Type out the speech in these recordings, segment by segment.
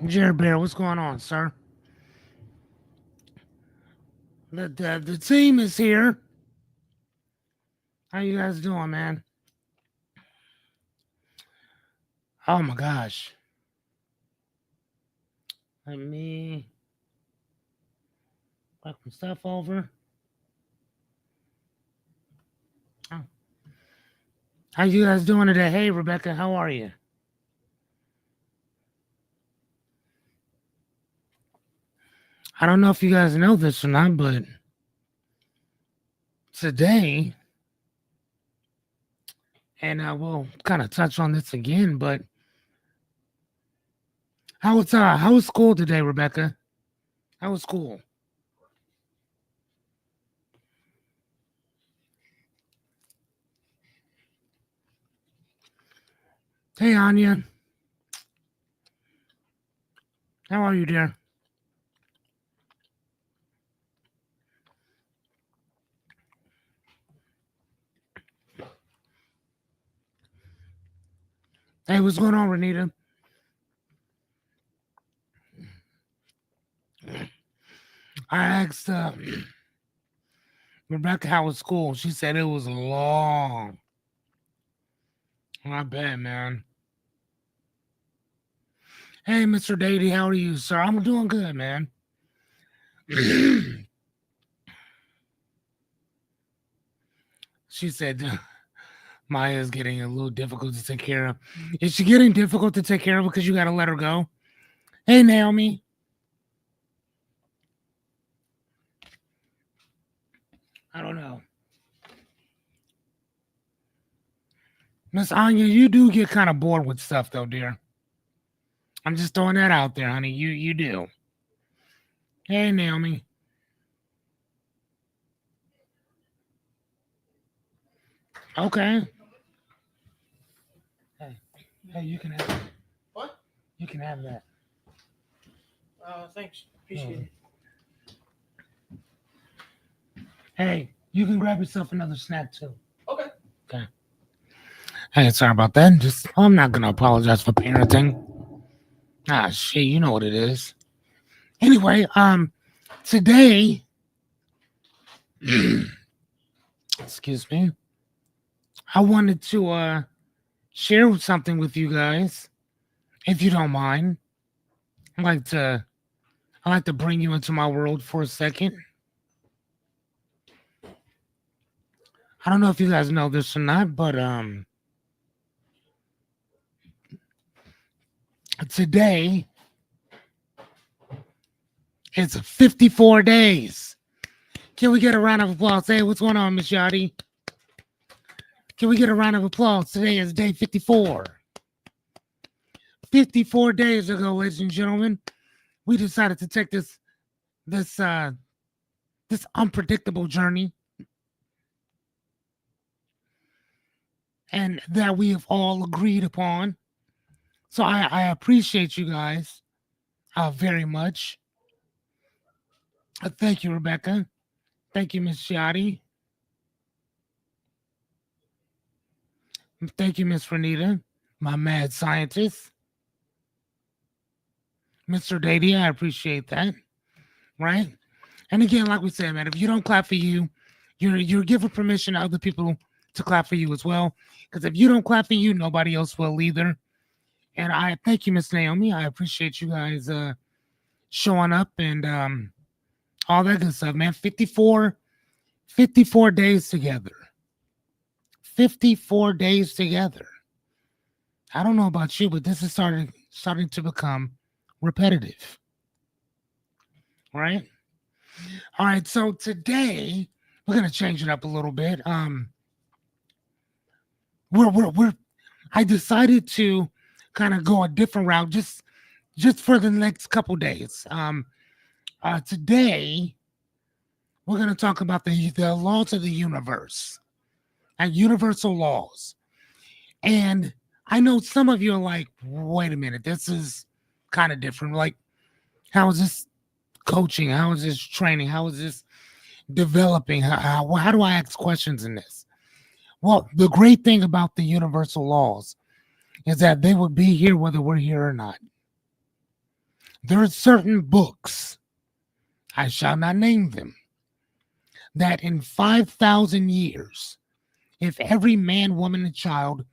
Jared Bear, what's going on, sir? The team is here. How you guys doing, man? Oh my gosh. Let me back some stuff over. Oh. How you guys doing today? Hey, Rebecca, how are you? I don't know if you guys know this or not, but today, and I will kind of touch on this again, but how was school today, Rebecca? How was school? Hey, Anya, how are you, dear? Hey, what's going on, Renita? I asked Rebecca how was school. She said it was long. I bet, man. Hey, Mr. Dady, how are you, sir? I'm doing good, man. She said Maya's getting a little difficult to take care of. Is she getting difficult to take care of because you got to let her go? Hey, Naomi. I don't know. Miss Anya, you do get kind of bored with stuff, though, dear. I'm just throwing that out there, honey. You do. Hey, Naomi. Okay. Hey, hey, you can have that. What? You can have that. Thanks. Appreciate it. Hey, you can grab yourself another snack too. Okay. Okay. Hey, sorry about that. Just I'm not gonna apologize for parenting. Ah, shit, you know what it is. Anyway, today, excuse me, I wanted to share something with you guys, if you don't mind. I like to I like to bring you into my world for a second. I don't know if you guys know this or not, but today it's 54 days. Can we get a round of applause? Hey, what's going on, Miss Yachty? Can we get a round of applause? Today is day 54. 54 days ago, ladies and gentlemen, we decided to take this this unpredictable journey, and that we have all agreed upon. So I appreciate you guys very much. Thank you, Rebecca. Thank you, Miss Shotty. Thank you, Miss Renita, my mad scientist. Mr. Dady, I appreciate that. Right? And again, like we said, man, if you don't clap for you, you're giving permission to other people to clap for you as well. Because if you don't clap for you, nobody else will either. And I thank you, Miss Naomi. I appreciate you guys showing up and all that good stuff, man. 54 days together. 54 days together. I don't know about you, but this is starting to become repetitive. Right? All right, so today we're gonna change it up a little bit. We're I decided to kind of go a different route just for the next couple days. Today we're gonna talk about the laws of the universe and universal laws. And I know some of you are like, wait a minute, this is kind of different. Like, how is this coaching? How is this training? How is this developing? How do I ask questions in this? Well, the great thing about the universal laws is that they will be here whether we're here or not. There are certain books, I shall not name them, that in 5,000 years, if every man, woman, and child,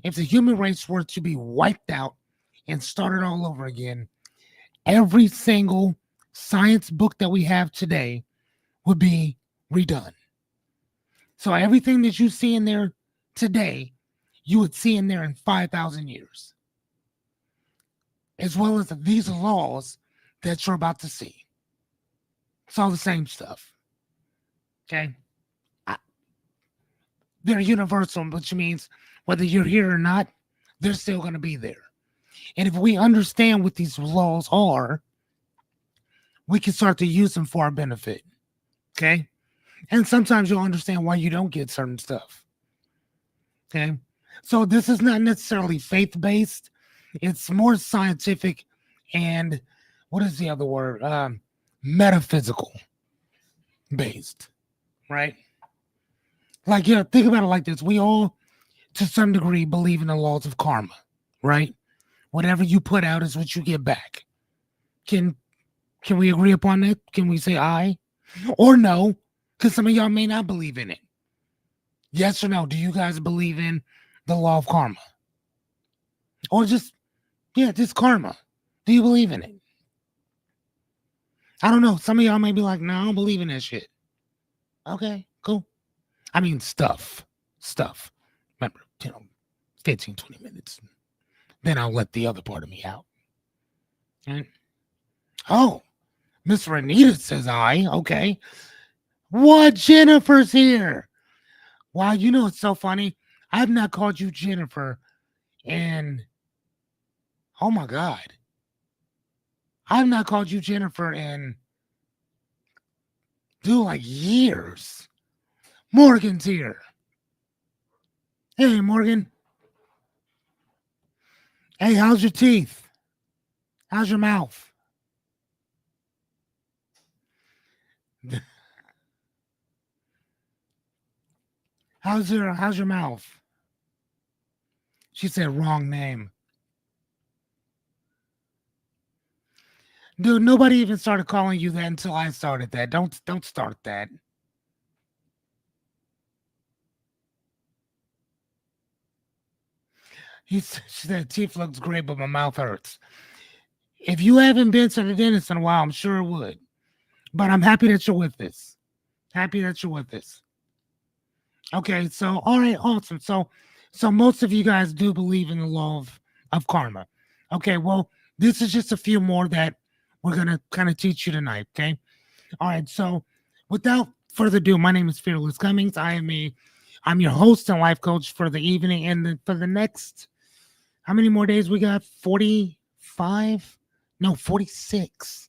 if the human race were to be wiped out and started all over again, every single science book that we have today would be redone. So everything that you see in there today, you would see in there in 5,000 years, as well as these laws that you're about to see. It's all the same stuff. Okay? They're universal, which means whether you're here or not, they're still going to be there. And if we understand what these laws are, we can start to use them for our benefit. Okay? And sometimes you'll understand why you don't get certain stuff. Okay? So this is not necessarily faith-based. It's more scientific and what is the other word? Metaphysical based, right? Like, yeah, think about it like this. We all, to some degree, believe in the laws of karma, right? Whatever you put out is what you get back. Can we agree upon that? Can we say aye or no? Because some of y'all may not believe in it. Yes or no? Do you guys believe in the law of karma? Or just karma. Do you believe in it? I don't know. Some of y'all may be like, no, I don't believe in that shit. Okay, cool. I mean, stuff. Remember, 15, 20 minutes. Then I'll let the other part of me out. Right? Oh, Miss Renita says aye. Okay. What? Jennifer's here. Wow, it's so funny. I have not called you Jennifer in, oh my God. I have not called you Jennifer in, like years. Morgan's here. Hey, Morgan. Hey, how's your teeth? How's your mouth? How's your mouth? She said wrong name. Dude, nobody even started calling you that until I started that. Don't start that. She said teeth looks great, but my mouth hurts. If you haven't been to the dentist in a while, I'm sure it would. But I'm happy that you're with us. Okay, so all right, awesome. So most of you guys do believe in the law of karma. Okay, well, this is just a few more that we're gonna kind of teach you tonight. Okay, all right. So without further ado, my name is Fearless Cummings. I'm your host and life coach for the evening, and for the next, how many more days we got? 45? No, 46.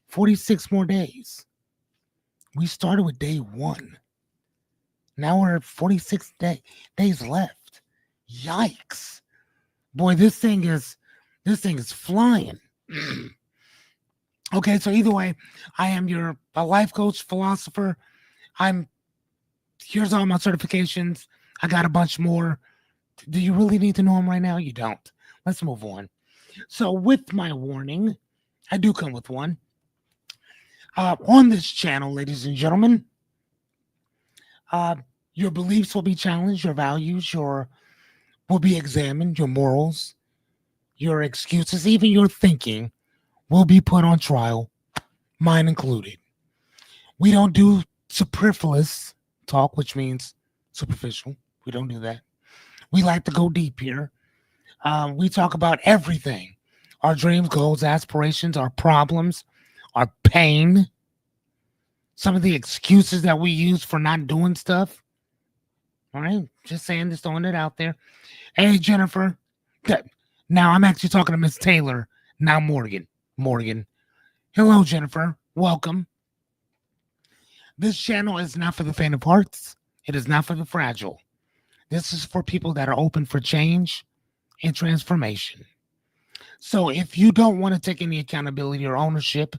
46 more days. We started with day 1. Now we're at 46 days left. Yikes. Boy, this thing is flying. Okay, so either way, I am a life coach, philosopher. Here's all my certifications. I got a bunch more. Do you really need to know them right now? You don't. Let's move on. So with my warning, I do come with one. On this channel, ladies and gentlemen, your beliefs will be challenged, your values, will be examined, your morals, your excuses, even your thinking will be put on trial, mine included. We don't do superfluous talk, which means superficial. We don't do that. We like to go deep here. We talk about everything. Our dreams, goals, aspirations, our problems, our pain, some of the excuses that we use for not doing stuff. All right, just saying, just throwing it out there. Hey, Jennifer. Now I'm actually talking to Miss Taylor, now Morgan. Hello, Jennifer. Welcome. This channel is not for the faint of hearts. It is not for the fragile. This is for people that are open for change and transformation. So if you don't want to take any accountability or ownership,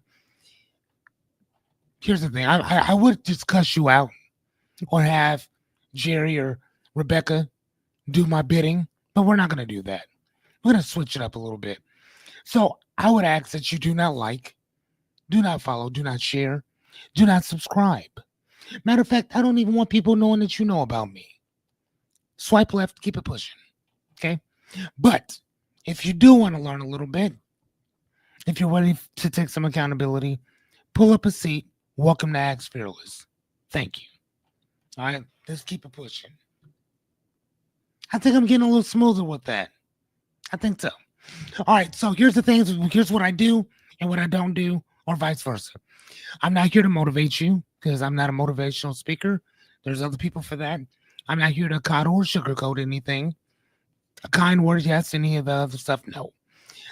here's the thing. I would just cuss you out or have Jerry or Rebecca do my bidding, but we're not going to do that. We're going to switch it up a little bit. So I would ask that you do not like, do not follow, do not share, do not subscribe. Matter of fact, I don't even want people knowing that you know about me. Swipe left, keep it pushing. Okay. But if you do want to learn a little bit, if you're ready to take some accountability, pull up a seat. Welcome to Axe Fearless. Thank you. All right. Let's keep it pushing. I think I'm getting a little smoother with that. I think so. All right. So here's the things. Here's what I do and what I don't do, or vice versa. I'm not here to motivate you because I'm not a motivational speaker. There's other people for that. I'm not here to coddle or sugarcoat anything. A kind word, yes. Any of the other stuff, no.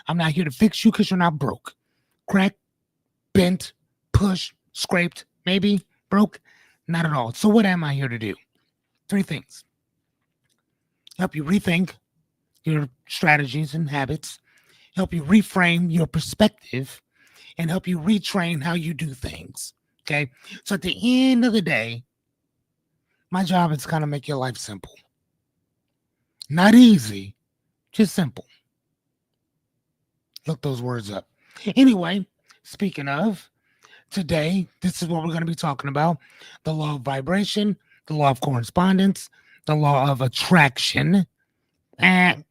I'm not here to fix you because you're not broke. Cracked, bent, pushed, scraped, maybe broke. Not at all. So what am I here to do? Three things. Help you rethink your strategies and habits, help you reframe your perspective, and help you retrain how you do things. Okay. So at the end of the day, my job is kind of make your life simple. Not easy, just simple. Look those words up. Anyway, speaking of, today, this is what we're going to be talking about: the law of vibration, the law of correspondence, the law of attraction, and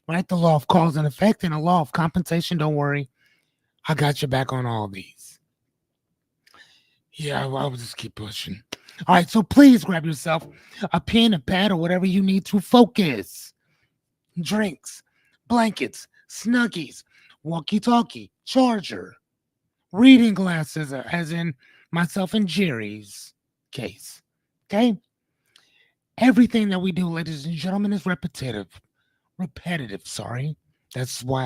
right, the law of cause and effect, and the law of compensation. Don't worry, I got your back on all these. Yeah, I'll just keep pushing. All right, so please grab yourself a pen, a pad, or whatever you need to focus. Drinks, blankets, snuggies, walkie-talkie, charger, reading glasses, as in myself and Jerry's case. Okay? Everything that we do, ladies and gentlemen, is repetitive. Repetitive, sorry. That's why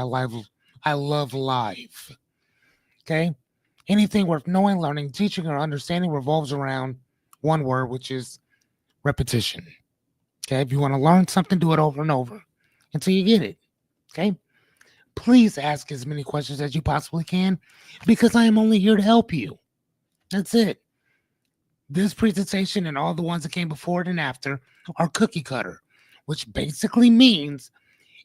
I love live. Okay? Anything worth knowing, learning, teaching, or understanding revolves around one word, which is repetition. Okay? If you want to learn something, do it over and over until you get it. Okay? Please ask as many questions as you possibly can because I am only here to help you. That's it. This presentation and all the ones that came before it and after are cookie cutter, which basically means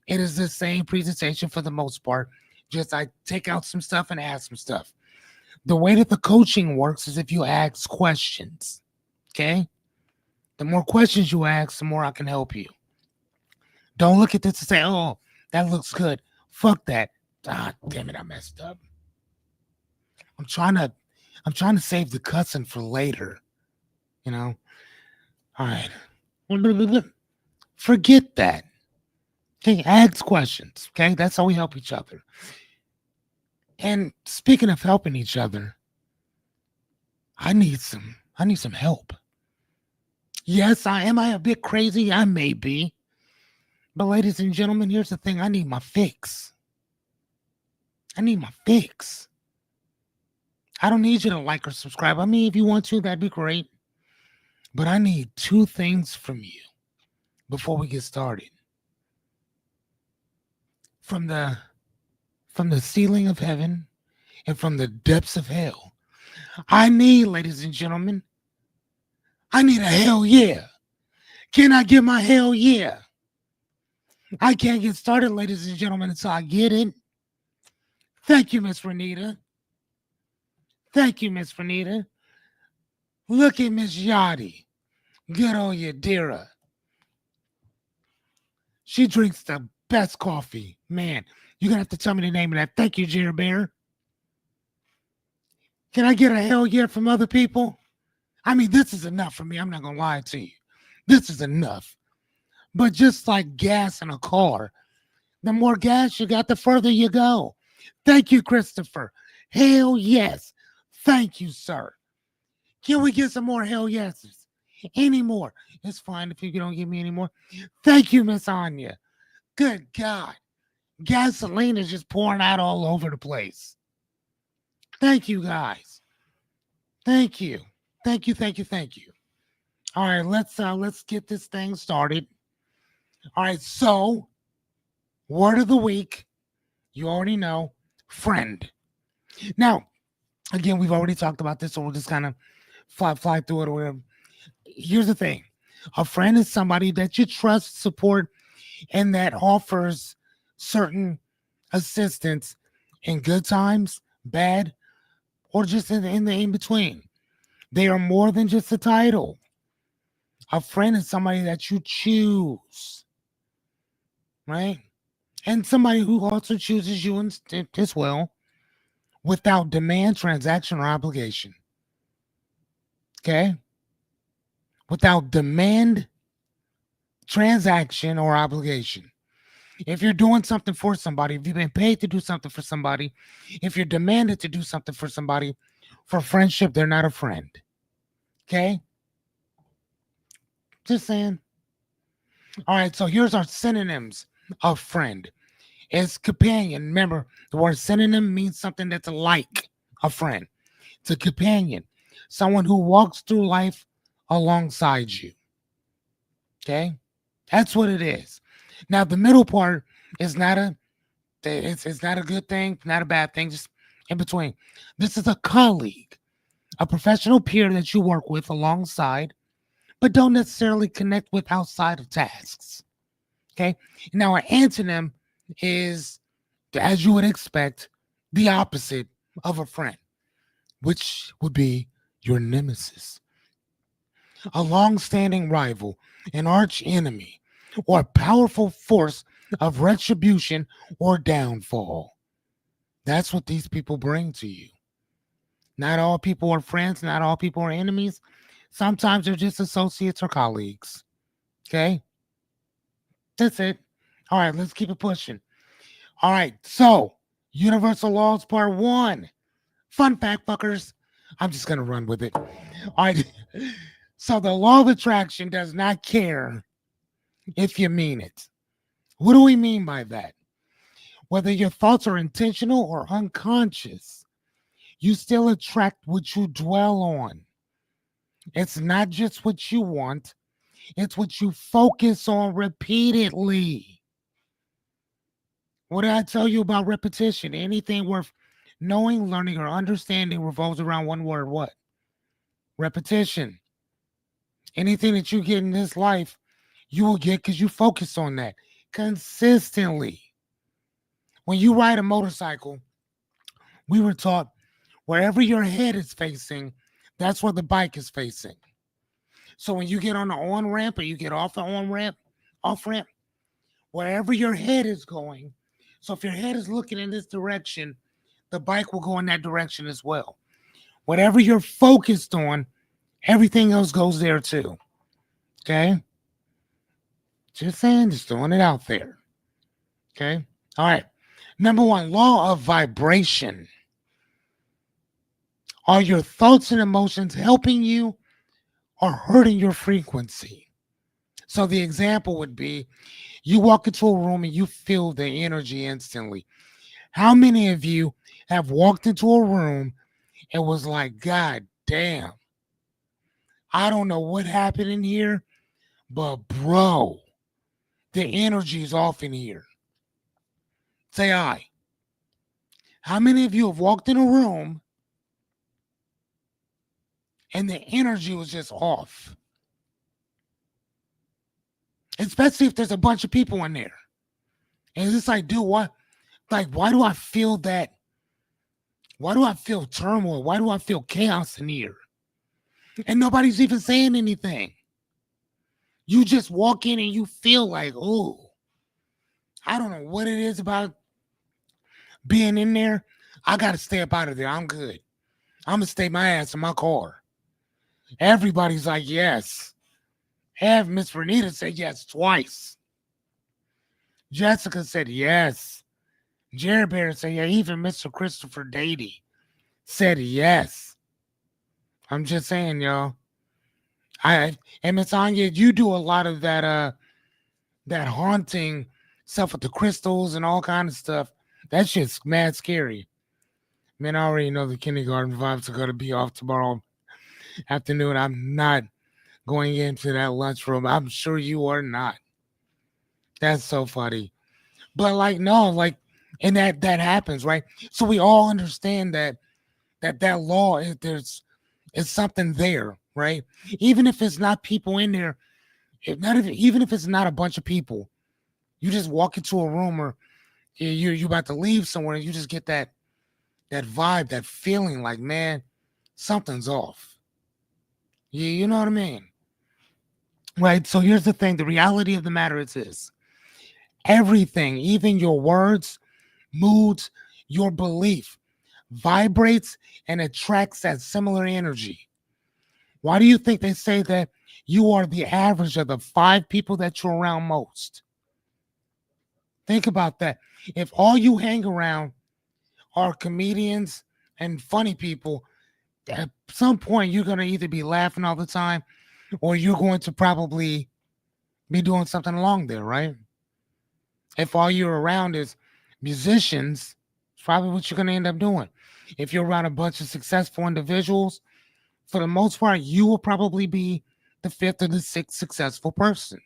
it is the same presentation for the most part. Just I take out some stuff and add some stuff. The way that the coaching works is if you ask questions. Okay? The more questions you ask, the more I can help you. Don't look at this and say, oh, that looks good. Fuck that. Ah, damn it, I messed up. I'm trying to save the cussing for later. You know? All right. Forget that. Okay, ask questions. Okay, that's how we help each other. And speaking of helping each other, I need some help. Yes, am I a bit crazy? I may be. But ladies and gentlemen, here's the thing. I need my fix. I need my fix. I don't need you to like or subscribe. I mean, if you want to, that'd be great. But I need two things from you before we get started. From the ceiling of heaven and from the depths of hell, I need, ladies and gentlemen, I need a hell yeah. Can I get my hell yeah? I can't get started, ladies and gentlemen, until I get it. Thank you, Miss Renita. Thank you, Miss Renita. Look at Miss Yachty. Good old Yadira. She drinks the best coffee. Man, you're going to have to tell me the name of that. Thank you, Jerry Bear. Can I get a hell yeah from other people? I mean, this is enough for me. I'm not going to lie to you. This is enough. But just like gas in a car, the more gas you got, the further you go. Thank you, Christopher. Hell yes. Thank you, sir. Can we get some more hell yeses? Any more? It's fine if you don't give me any more. Thank you, Miss Anya. Good God. Gasoline is just pouring out all over the place. Thank you, guys. Thank you. Thank you, thank you, thank you. All right, let's get this thing started. All right, so word of the week, you already know, friend. Now, again, we've already talked about this, so we'll just kind of fly through it or whatever. Here's the thing. A friend is somebody that you trust, support, and that offers certain assistance in good times, bad, or just in the in between. They are more than just a title. A friend is somebody that you choose, right? And somebody who also chooses you as well without demand, transaction, or obligation. Okay? Without demand, transaction, or obligation. If you're doing something for somebody, if you've been paid to do something for somebody, if you're demanded to do something for somebody, for friendship, they're not a friend. Okay? Just saying. All right, so here's our synonyms of friend. It's companion. Remember, the word synonym means something that's like a friend. It's a companion, someone who walks through life alongside you. Okay? That's what it is. Now, the middle part is not it's not a good thing, not a bad thing, just in between. This is a colleague, a professional peer that you work with alongside, but don't necessarily connect with outside of tasks. Okay? Now, an antonym is, as you would expect, the opposite of a friend, which would be your nemesis, a long-standing rival, an arch enemy, or a powerful force of retribution or downfall. That's what these people bring to you. Not all people are friends, not all people are enemies. Sometimes they're just associates or colleagues. Okay? That's it. All right, let's keep it pushing. All right, so Universal Laws Part 1. Fun fact, fuckers. I'm just going to run with it. All right. So the law of attraction does not care if you mean it. What do we mean by that? Whether your thoughts are intentional or unconscious, you still attract what you dwell on. It's not just what you want, it's what you focus on repeatedly. What did I tell you about repetition? Anything worth knowing, learning, or understanding revolves around one word. What? Repetition. Anything that you get in this life, you will get because you focus on that consistently. When you ride a motorcycle, we were taught wherever your head is facing, that's where the bike is facing. So when you get on the on ramp or you get off the on ramp, off ramp, wherever your head is going. So if your head is looking in this direction, the bike will go in that direction as well. Whatever you're focused on, everything else goes there too. Okay? Just saying, just throwing it out there. Okay? All right. Number one, law of vibration. Are your thoughts and emotions helping you or hurting your frequency? So the example would be you walk into a room and you feel the energy instantly. How many of you have walked into a room and was like, God damn, I don't know what happened in here, but bro, the energy is off in here. Say I. How many of you have walked in a room and the energy was just off? Especially if there's a bunch of people in there. And it's just like, dude, what? Like, why do I feel that? Why do I feel turmoil? Why do I feel chaos in here? And nobody's even saying anything. You just walk in and you feel like, oh, I don't know what it is about being in there. I got to stay up out of there. I'm good. I'm going to stay my ass in my car. Everybody's like, yes. Have Miss Renita said yes twice. Jessica said yes. Jerry Bear said, yeah, even Mr. Christopher Dady said yes. I'm just saying, y'all. And Miss Anya, you do a lot of that haunting stuff with the crystals and all kind of stuff. That shit's mad scary. Man, I already know the kindergarten vibes are gonna be off tomorrow afternoon. I'm not going into that lunchroom. I'm sure you are not. That's so funny. But like, no, like, and that happens, right? So we all understand that law is it's something there, right? Even if it's not people in there, even if it's not a bunch of people, you just walk into a room or You about to leave somewhere and you just get that vibe, that feeling like, man, something's off. You know what I mean? Right? So here's the thing. The reality of the matter is this. Everything, even your words, moods, your belief, vibrates and attracts that similar energy. Why do you think they say that you are the average of the 5 people that you're around most? Think about that. If all you hang around are comedians and funny people, at some point you're going to either be laughing all the time or you're going to probably be doing something along there, right? If all you're around is musicians, it's probably what you're going to end up doing. If you're around a bunch of successful individuals, for the most part, you will probably be the fifth or the sixth successful person.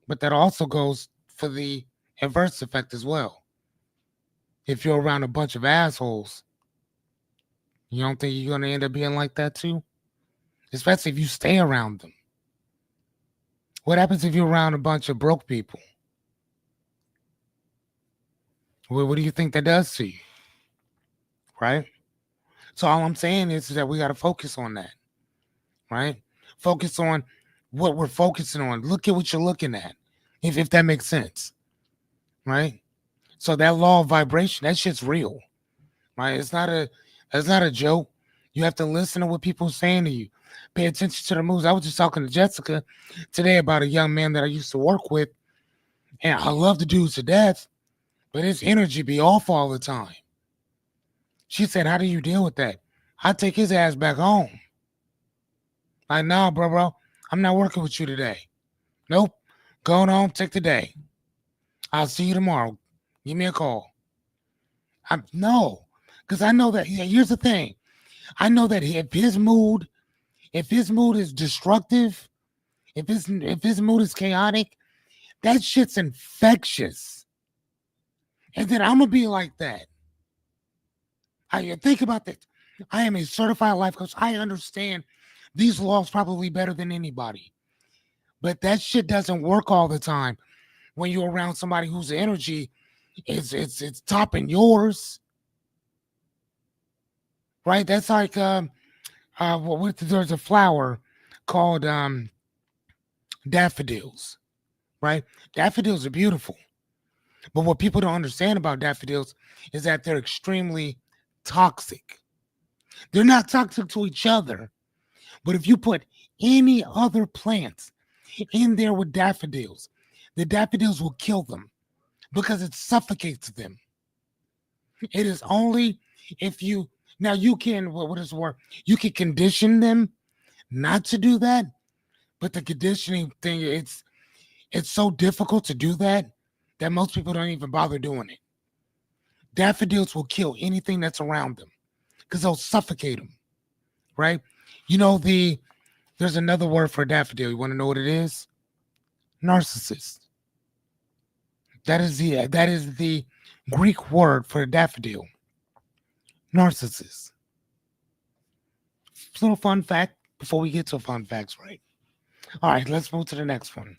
But that also goes for the inverse effect as well. If you're around a bunch of assholes, you don't think you're going to end up being like that too? Especially if you stay around them. What happens if you're around a bunch of broke people? What do you think that does to you? Right? So all I'm saying is that we got to focus on that. Right? Focus on what we're focusing on. Look at what you're looking at. If that makes sense. Right? So that law of vibration, that shit's real. Right? It's not a joke. You have to listen to what people are saying to you. Pay attention to the moves. I was just talking to Jessica today about a young man that I used to work with, and I love the dude to death, but his energy be off all the time. She said, "How do you deal with that?" I take his ass back home. Like, nah, bro, I'm not working with you today. Nope. Going home, take the day. I'll see you tomorrow. Give me a call. No, because I know that. Here's the thing. I know that if his mood is destructive, if his mood is chaotic, that shit's infectious. And then I'm gonna be like that. I think about this. I am a certified life coach. I understand these laws probably better than anybody. But that shit doesn't work all the time when you're around somebody whose energy it's topping yours. Right? That's like there's a flower called daffodils, right? Daffodils are beautiful. But what people don't understand about daffodils is that they're extremely toxic. They're not toxic to each other, but if you put any other plants in there with daffodils, the daffodils will kill them because it suffocates them. It is only if you now you can what is the word? You can condition them not to do that, but the conditioning thing it's so difficult to do that most people don't even bother doing it. Daffodils will kill anything that's around them because they'll suffocate them, right? You know there's another word for a daffodil. You want to know what it is? Narcissist. That is the Greek word for a daffodil. Narcissist. Little fun fact before we get to fun facts, right? All right, let's move to the next one.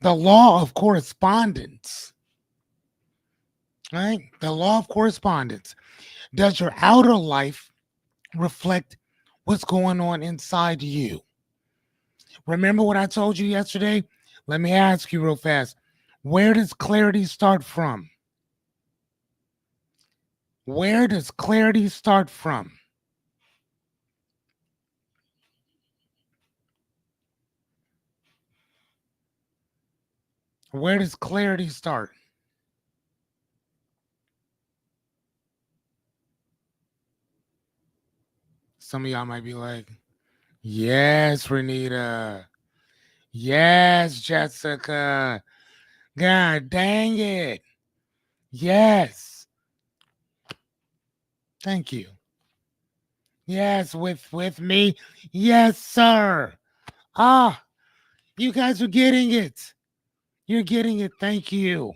The law of correspondence. Right? The law of correspondence. Does your outer life reflect what's going on inside you? Remember what I told you yesterday? Let me ask you real fast. Where does clarity start from? Where does clarity start from? Where does clarity start? Some of y'all might be like, yes, Renita. Yes, Jessica. God dang it. Yes. Thank you. Yes, with me. Yes, sir. Ah, you guys are getting it. You're getting it. Thank you.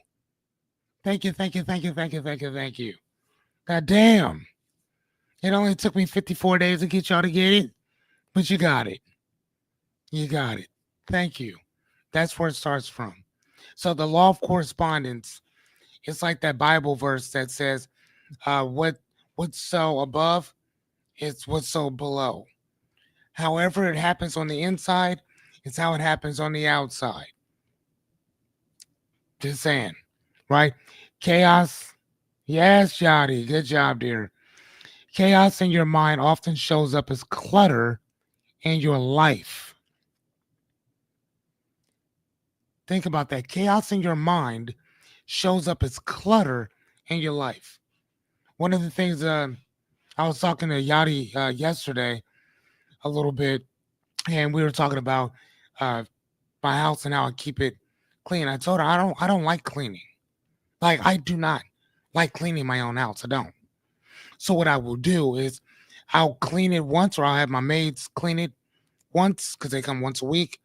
Thank you, thank you, thank you, thank you, thank you, thank you. God damn. It only took me 54 days to get y'all to get it, but you got it. You got it. Thank you. That's where it starts from. So the law of correspondence, it's like that Bible verse that says, what's so above, it's what's so below. However it happens on the inside, it's how it happens on the outside. Just saying, right? Chaos. Yes, Jody. Good job, dear. Chaos in your mind often shows up as clutter in your life. Think about that. Chaos in your mind shows up as clutter in your life. One of the things I was talking to Yadi yesterday a little bit, and we were talking about uh, my house and how I keep it clean. I told her I don't like cleaning. Like I do not like cleaning my own house. I don't. So what I will do is I'll clean it once, or I'll have my maids clean it once because they come once a week,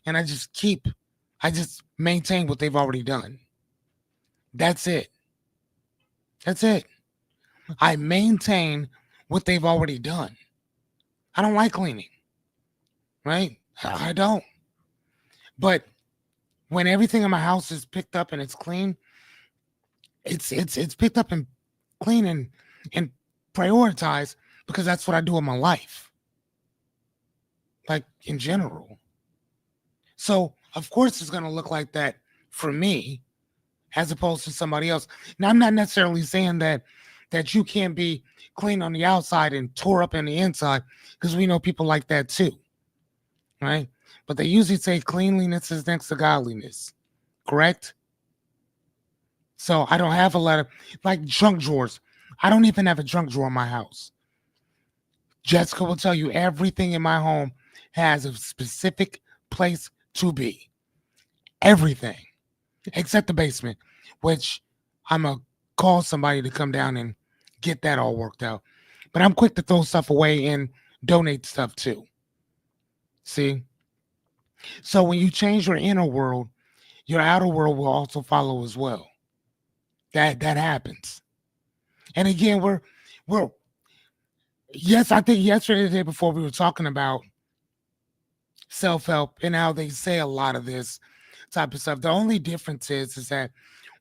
and I just maintain what they've already done. That's it. That's it. I maintain what they've already done. I don't like cleaning, right? I don't. But when everything in my house is picked up and it's clean, it's picked up and clean and prioritized because that's what I do in my life, like in general. So of course it's gonna look like that for me as opposed to somebody else. Now I'm not necessarily saying that you can't be clean on the outside and tore up in the inside because we know people like that too, right? But they usually say cleanliness is next to godliness, correct? So I don't have a lot of like junk drawers. I don't even have a junk drawer in my house. Jessica will tell you everything in my home has a specific place to be. Everything except the basement, which I'm going to call somebody to come down and get that all worked out. But I'm quick to throw stuff away and donate stuff too. See? So when you change your inner world, your outer world will also follow as well. That happens. And again, we're yes, I think yesterday, the day before, we were talking about self-help and how they say a lot of this type of stuff. The only difference is that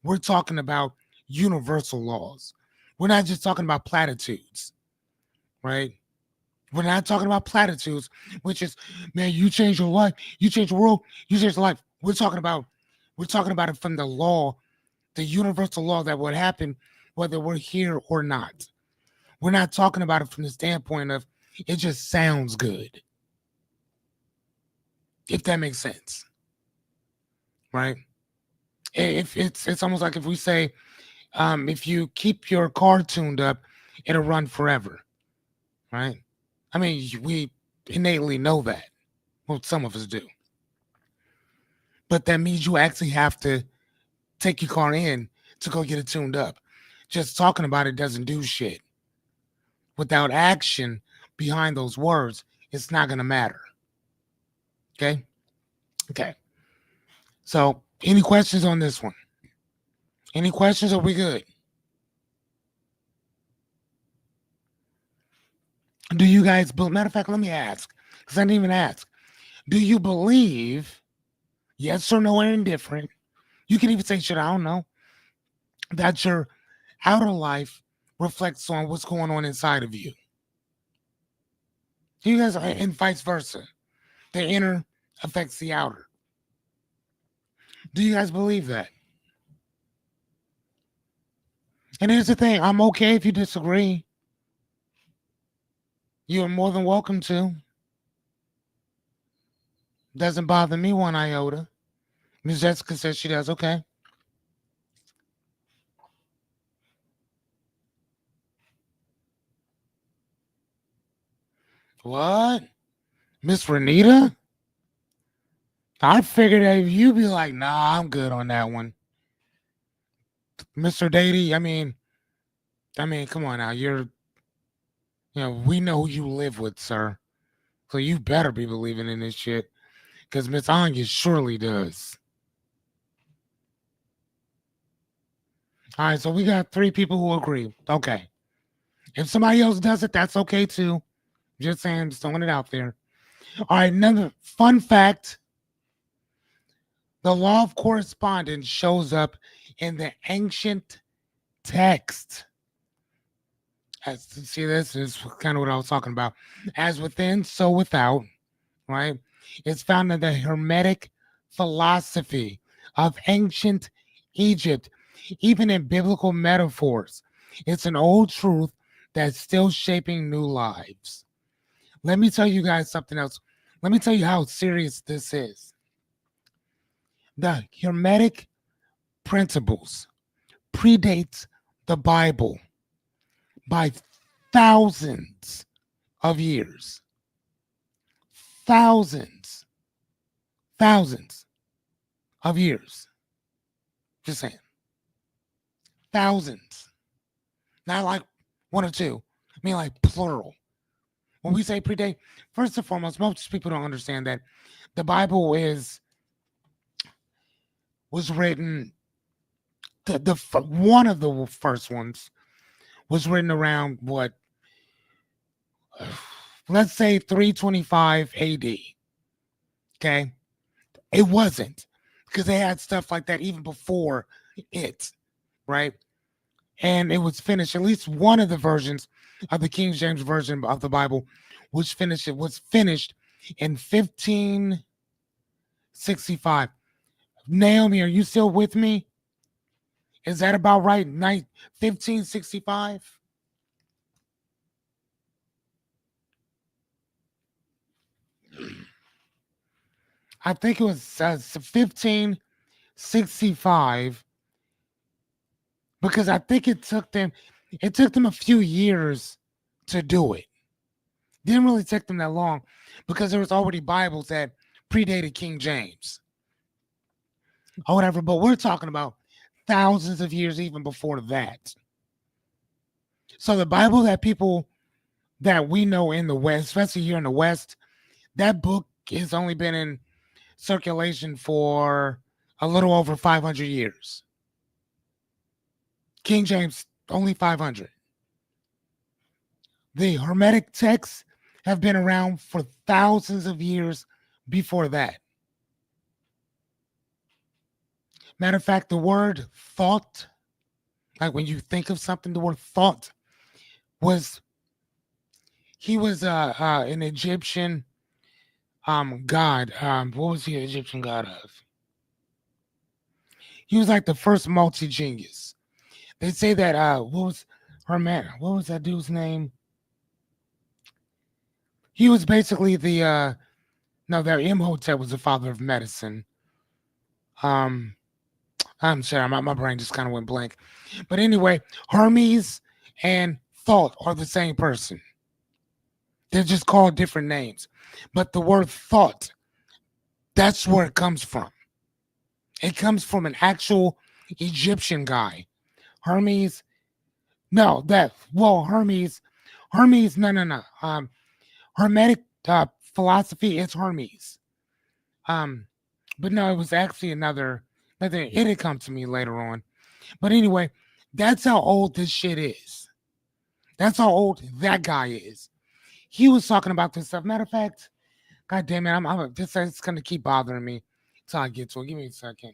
we're talking about universal laws. We're not just talking about platitudes, right? We're not talking about platitudes, which is, man, you change your life, you change the world, you change your life. We're talking about it from the law, the universal law that would happen whether we're here or not. We're not talking about it from the standpoint of it just sounds good, if that makes sense, right? If it's almost like if we say, if you keep your car tuned up, it'll run forever, right? I mean, we innately know that. Well, some of us do. But that means you actually have to take your car in to go get it tuned up. Just talking about it doesn't do shit. Without action behind those words, it's not going to matter. Okay? Okay. So, any questions on this one? Any questions? Are we good? Do you guys, matter of fact, let me ask, because I didn't even ask. Do you believe, yes or no, or indifferent? You can even say shit, I don't know, that your outer life reflects on what's going on inside of you. You guys, and vice versa. The inner affects the outer. Do you guys believe that? And here's the thing, I'm okay if you disagree. You're more than welcome to. Doesn't bother me one iota. Miss Jessica says she does. Okay. What? Miss Renita? I figured that you'd be like, nah, I'm good on that one. Mr. Dady, I mean, come on now. We know who you live with, sir. So you better be believing in this shit. Because Miss Anya surely does. All right, so we got 3 people who agree. Okay. If somebody else does it, that's okay too. Just saying, just throwing it out there. All right, another fun fact. The law of correspondence shows up in the ancient text. As see, this is kind of what I was talking about. As within, so without, right? It's found in the Hermetic philosophy of ancient Egypt, even in biblical metaphors. It's an old truth that's still shaping new lives. Let me tell you guys something else. Let me tell you how serious this is. The Hermetic principles predates the Bible by thousands of years. Thousands, thousands of years. Just saying. Thousands. Not like one or two. I mean like plural. When we say predate, first and foremost, most people don't understand that the Bible was written. The one of the first ones was written around what, let's say 325 AD. Okay, it wasn't, because they had stuff like that even before it, right? And it was finished. At least one of the versions of the King James version of the Bible was finished. It was finished in 1565. Naomi, are you still with me? Is that about right? 1565? I think it was 1565, because I think it took them a few years to do it. Didn't really take them that long, because there was already Bibles that predated King James or whatever. But we're talking about thousands of years even before that. So the Bible that people that we know in the West, especially here in the West, that book has only been in circulation for a little over 500 years. King James, only 500. The Hermetic texts have been around for thousands of years before that. Matter of fact, the word thought, like when you think of something, the word thought was, he was an Egyptian god. What was he an Egyptian god of? He was like the first multi genius. They say that what was that dude's name? He was basically the no, that Imhotep was the father of medicine. Um, I'm sorry, my brain just kind of went blank. But anyway, Hermes and Thoth are the same person. They're just called different names. But the word thought, that's where it comes from. It comes from an actual Egyptian guy. Hermes, no, Hermes, no. Hermetic philosophy is Hermes. Um, but no, it was actually another. It had come to me later on. But anyway, that's how old this shit is. That's how old that guy is. He was talking about this stuff. Matter of fact, God damn it, I'm this it's gonna keep bothering me until I get to it. Give me a second.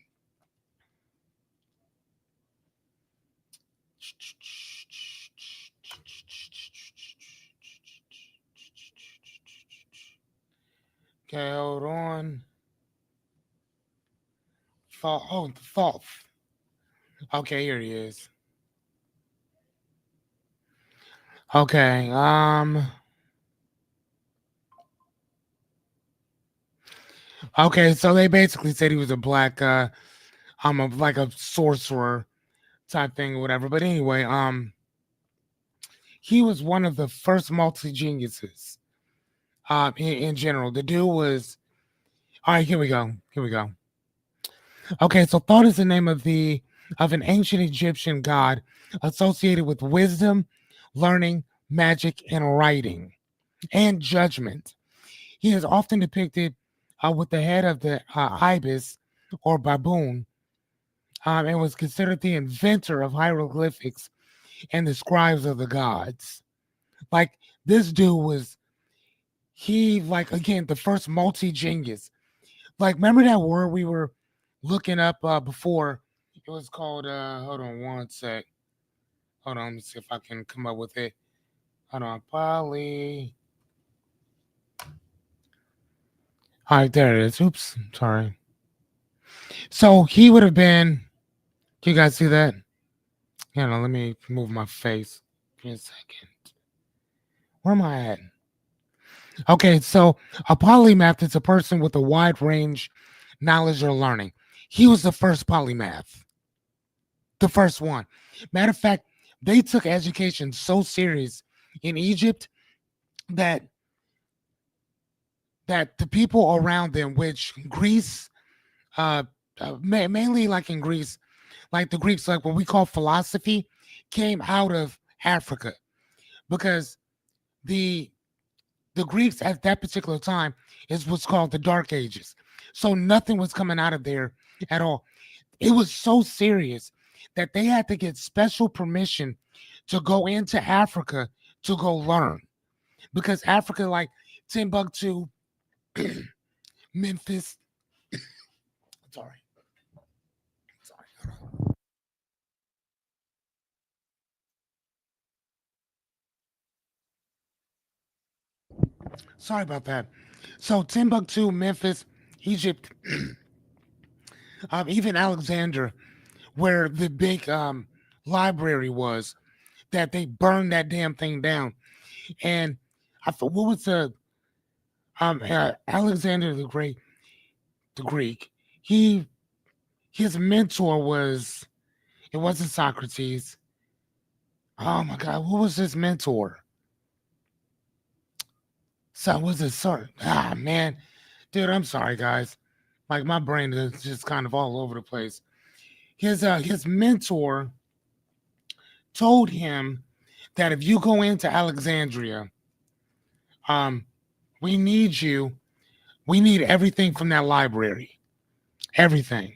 Okay, hold on. Thought. Okay, here he is. Okay, okay, so they basically said he was a black like a sorcerer type thing or whatever. But anyway, he was one of the first multi geniuses in general. The dude was, all right, here we go. Here we go. Okay, so Thought is the name of an ancient Egyptian god associated with wisdom, learning, magic, and writing, and judgment. He is often depicted with the head of the ibis or baboon, and was considered the inventor of hieroglyphics and the scribes of the gods. Like, this dude was, he, like, again, the first multi genius. Like, remember that word we were looking up before. It was called hold on one sec. Hold on, let me see if I can come up with it. Hold on, poly. All right, there it is. Oops, sorry. So he would have been. Do you guys see that? Hang on, let me move my face. Give me a second. Where am I at? Okay, so a polymath is a person with a wide range knowledge or learning. He was the first polymath, the first one. Matter of fact, they took education so serious in Egypt that the people around them, which Greece, uh, mainly like in Greece, like the Greeks, like what we call philosophy, came out of Africa because the the Greeks at that particular time is what's called the Dark Ages. So nothing was coming out of there at all. It was so serious that they had to get special permission to go into Africa to go learn because Africa, like Timbuktu, Memphis, sorry, sorry, sorry about that. So Timbuktu, Memphis, Egypt, even Alexander, where the big library was, that they burned that damn thing down. And I thought, what was the Alexander the Greek? He his mentor was it wasn't Socrates. Oh my God, who was his mentor? So was it sir? Ah man, dude, I'm sorry guys. Like my brain is just kind of all over the place. His mentor told him that if you go into Alexandria, um, we need you. We need everything from that library. Everything.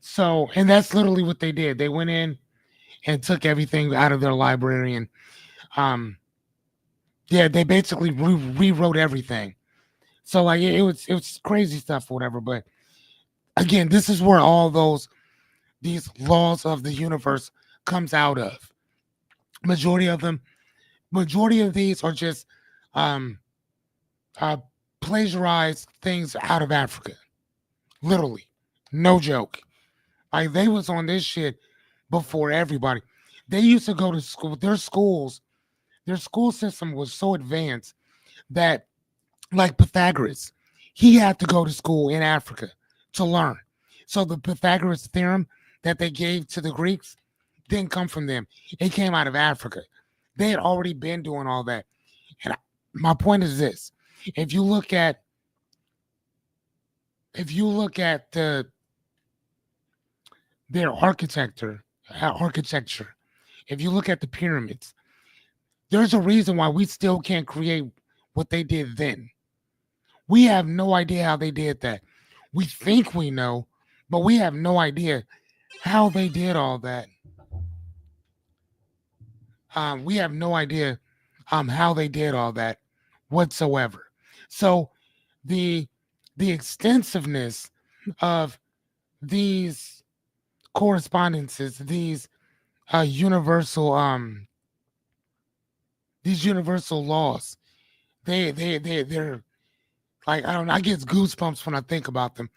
So, and that's literally what they did. They went in and took everything out of their library, and um, yeah, they basically rewrote everything. So, like, it was crazy stuff or whatever. But again, this is where all these laws of the universe comes out of. Majority of them, majority of these are just um, uh, plagiarized things out of Africa. Literally, no joke. Like they was on this shit before everybody. They used to go to school. Their school system was so advanced that, like Pythagoras, he had to go to school in Africa to learn. So the Pythagoras theorem that they gave to the Greeks didn't come from them. It came out of Africa. They had already been doing all that. And my point is this: if you look at their architecture, if you look at the pyramids, there's a reason why we still can't create what they did then. We have no idea how they did that. We think we know, but we have no idea how they did all that. We have no idea how they did all that whatsoever. So the the extensiveness of these correspondences, universal these universal laws, they're like I don't know, I get goosebumps when I think about them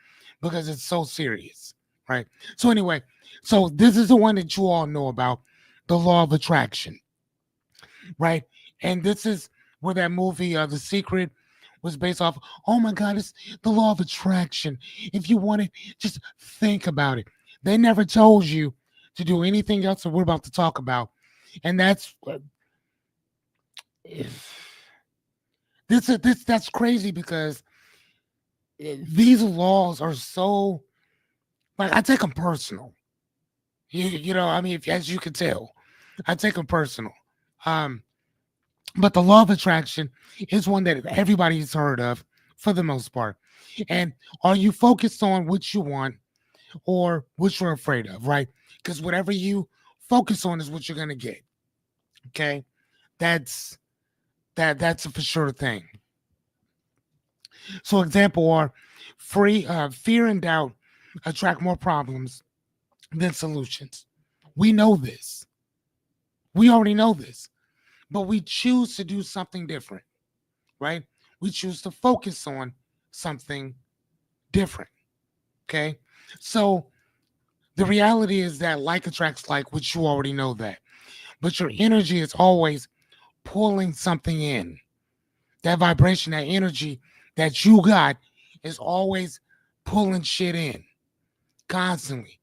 because it's so serious, right? So anyway, so this is the one that you all know about, the law of attraction, right? And this is where that movie, The Secret, was based off. Oh my God, it's the law of attraction. If you want it, just think about it. They never told you to do anything else that we're about to talk about, and that's crazy because these laws are so like I take them personal. You know, I mean, as you can tell, I take them personal. Um, but the law of attraction is one that everybody's heard of for the most part. And are you focused on what you want or what you're afraid of, right? Because whatever you focus on is what you're gonna get. Okay, that's that's a for sure thing. So example are fear and doubt attract more problems than solutions. We know this. We already know this, but we choose to do something different, right? We choose to focus on something different. Okay. So the reality is that like attracts like, which you already know that, but your energy is always pulling something in. That vibration, that energy that you got is always pulling shit in constantly.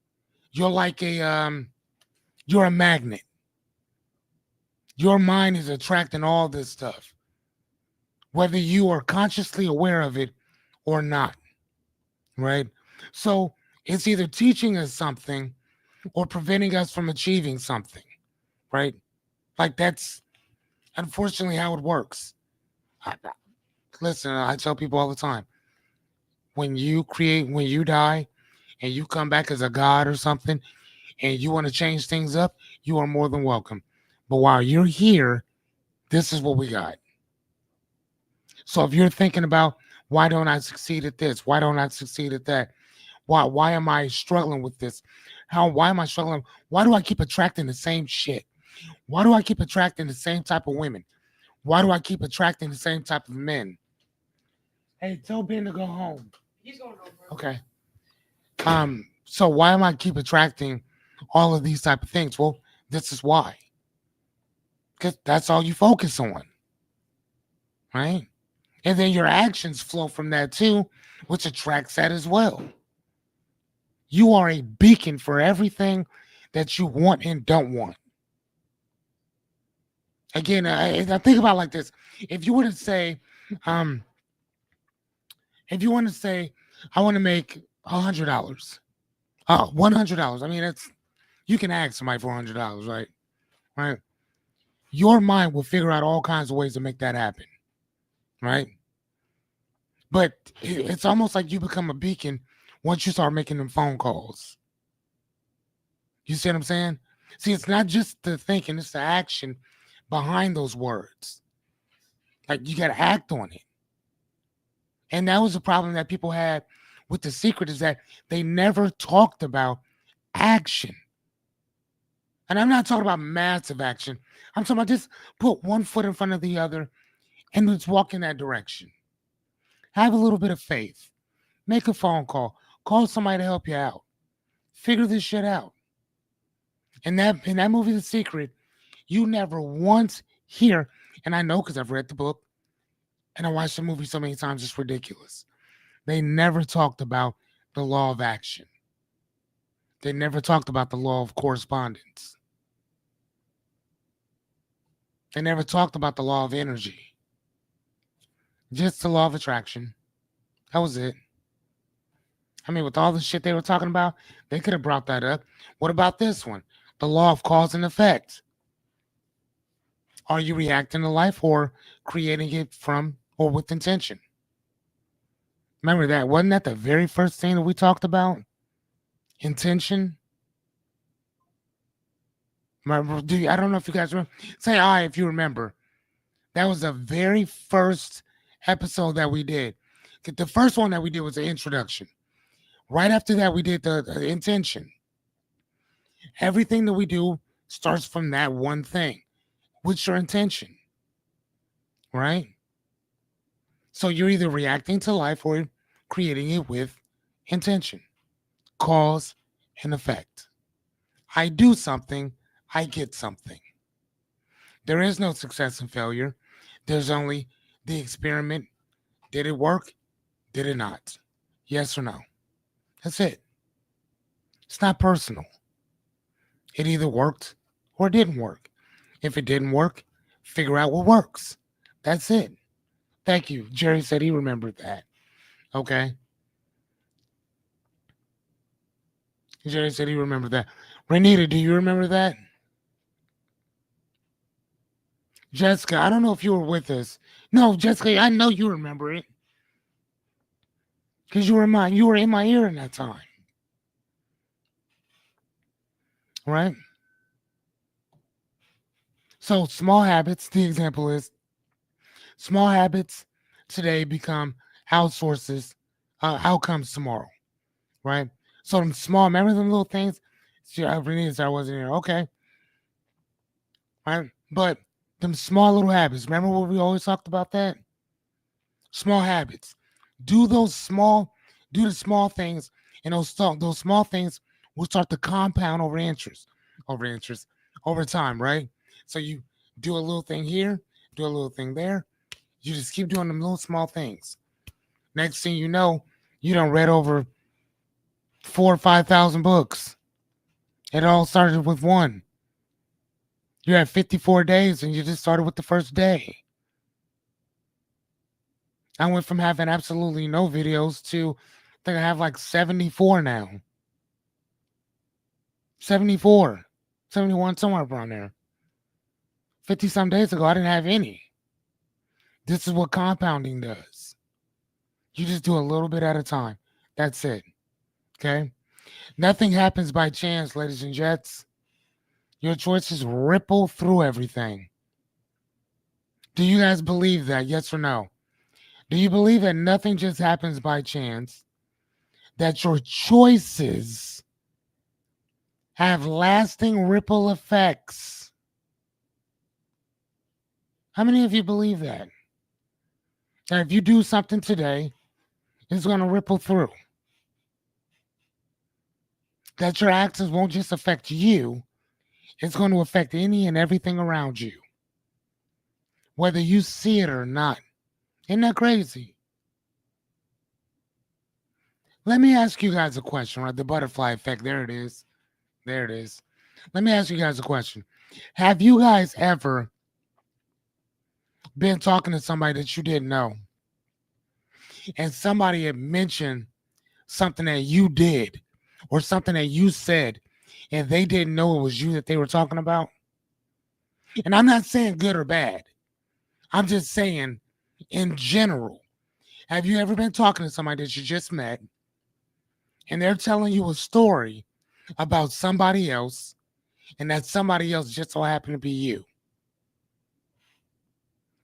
You're like you're a magnet. Your mind is attracting all this stuff, whether you are consciously aware of it or not, right? So it's either teaching us something or preventing us from achieving something, right? Like that's unfortunately how it works. Listen, I tell people all the time, when you die and you come back as a god or something and you want to change things up, you are more than welcome. But while you're here, this is what we got. So if you're thinking about why don't I succeed at this? Why don't I succeed at that? Why am I struggling with this? Why am I struggling? Why do I keep attracting the same shit? Why do I keep attracting the same type of women? Why do I keep attracting the same type of men? Hey, tell Ben to go home. He's going home, bro. Okay. So why am I keep attracting all of these type of things? Well, this is why. Because that's all you focus on, right? And then your actions flow from that too, which attracts that as well. You are a beacon for everything that you want and don't want. Again, I think about it like this: if you were to say, um, if you want to say, I want to make $100, $100. I mean, it's you can ask somebody for $100, right? Right. Your mind will figure out all kinds of ways to make that happen, right? But it's almost like you become a beacon once you start making them phone calls. You see what I'm saying? See, it's not just the thinking, it's the action behind those words. Like you got to act on it. And that was the problem that people had with The Secret is that they never talked about action. And I'm not talking about massive action. I'm talking about just put one foot in front of the other and let's walk in that direction. Have a little bit of faith. Make a phone call. Call somebody to help you out. Figure this shit out. In that movie, The Secret, you never once hear, and I know because I've read the book and I watched the movie so many times, it's ridiculous. They never talked about the law of action. They never talked about the law of correspondence. They never talked about the law of energy. Just the law of attraction. That was it. I mean, with all the shit they were talking about, they could have brought that up. What about this one? The law of cause and effect. Are you reacting to life or creating it from or with intention? Remember that? Wasn't that the very first thing that we talked about? Intention. Remember, I don't know if you guys remember. Say I if you remember. That was the very first episode that we did. The first one that we did was the introduction. Right after that, we did the intention. Everything that we do starts from that one thing. What's your intention? Right? So you're either reacting to life or creating it with intention, cause and effect. I do something, I get something. There is no success and failure. There's only the experiment. Did it work? Did it not? Yes or no? That's it. It's not personal. It either worked or it didn't work. If it didn't work, figure out what works. That's it. Thank you. Jerry said he remembered that. Okay. Jerry said he remembered that. Renita, do you remember that? Jessica, I don't know if you were with us. No, Jessica, I know you remember it. Because you were in my ear in that time. Right? So small habits, the example is small habits today become outcomes tomorrow. Right? So them small, remember them little things? See, I really I wasn't here. Okay, right. But them small little habits. Remember what we always talked about that? Small habits. Do those small, do the small things, and those small things will start to compound over interest, over time, right? So you do a little thing here, do a little thing there. You just keep doing them little small things. Next thing you know, you done read over 4 or 5 thousand books. It all started with one. You had 54 days and you just started with the first day. I went from having absolutely no videos to I think I have like 74 now. 74, 71, somewhere around there. 50 some days ago, I didn't have any. This is what compounding does. You just do a little bit at a time. That's it. Okay? Nothing happens by chance, ladies and gents. Your choices ripple through everything. Do you guys believe that? Yes or no? Do you believe that nothing just happens by chance? That your choices have lasting ripple effects? How many of you believe that? That if you do something today, it's going to ripple through. That your actions won't just affect you, it's going to affect any and everything around you, whether you see it or not. Isn't that crazy? Let me ask you guys a question, right? The butterfly effect. There it is. There it is. Let me ask you guys a question. Have you guys ever been talking to somebody that you didn't know and somebody had mentioned something that you did or something that you said and they didn't know it was you that they were talking about? And I'm not saying good or bad. I'm just saying in general. Have you ever been talking to somebody that you just met and they're telling you a story about somebody else and that somebody else just so happened to be you?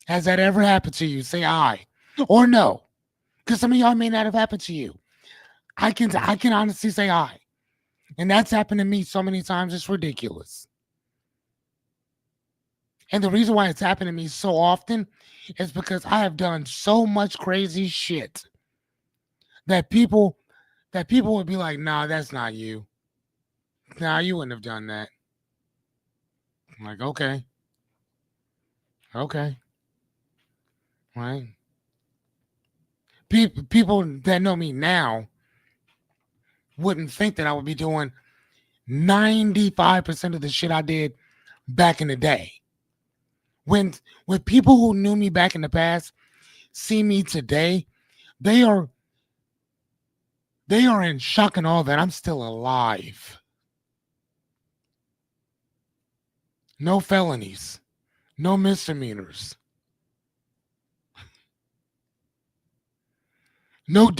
Has that ever happened to you? Say aye or no, because some of y'all may not have happened to you. I can honestly say aye, and that's happened to me so many times. It's ridiculous. And the reason why it's happened to me so often is because I have done so much crazy shit that people would be like, "Nah, that's not you. Nah, you wouldn't have done that." I'm like, okay, okay, right. People that know me now wouldn't think that I would be doing 95% of the shit I did back in the day. When when people who knew me back in the past see me today, they are they are in shock and all that I'm still alive. No felonies, no misdemeanors, no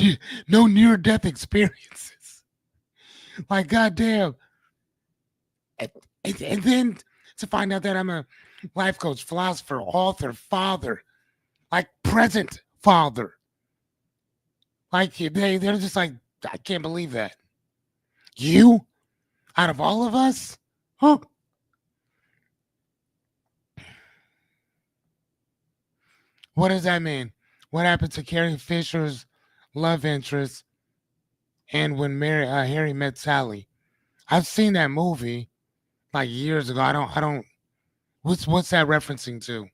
no near death experiences. Like goddamn, and, and then to find out that I'm a life coach, philosopher, author, father, like present father. Like they're just like, I can't believe that. You out of all of us? Huh? What does that mean? What happened to Carrie Fisher's love interest and when Harry met Sally? I've seen that movie like years ago. I don't what's that referencing to?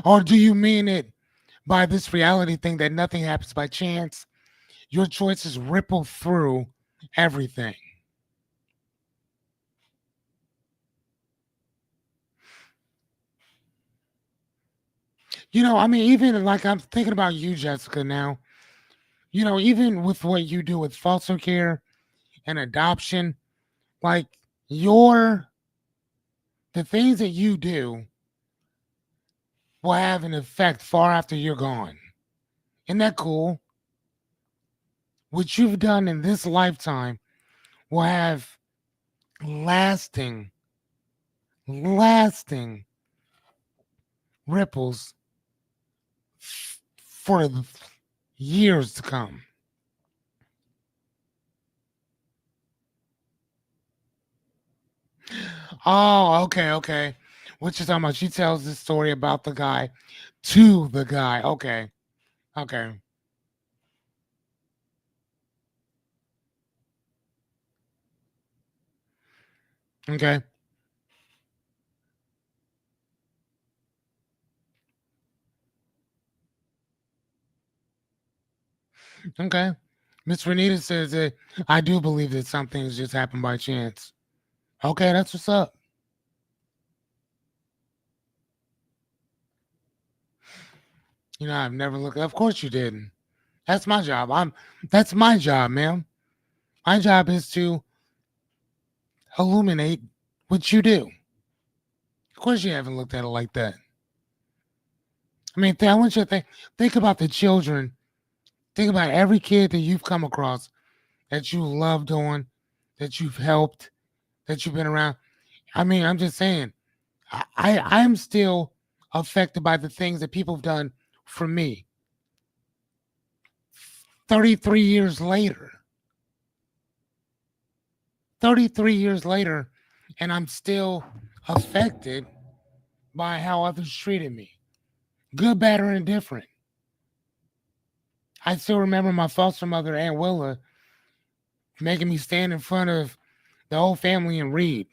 Or do you mean it by this reality thing that nothing happens by chance? Your choices ripple through everything. I mean, even like I'm thinking about you, Jessica, now. Even with what you do with foster care and adoption, like your the things that you do will have an effect far after you're gone. Isn't that cool? What you've done in this lifetime will have lasting, lasting ripples for the years to come. Oh, okay, okay. What you talking about? She tells this story about the guy to the guy. Okay, okay, okay, okay. Miss Renita says that I do believe that some things just happen by chance. Okay, that's what's up. You know, I've never looked. Of course you didn't. That's my job. That's my job, ma'am. My job is to illuminate what you do. Of course you haven't looked at it like that. I mean, I want you to think about the children. Think about every kid that you've come across that you loved on, that you've helped, that you've been around. I mean, I'm just saying, I'm still affected by the things that people have done for me 33 years later. 33 years later, and I'm still affected by how others treated me, good, bad, or indifferent. I still remember my foster mother, Aunt Willa, making me stand in front of the whole family and read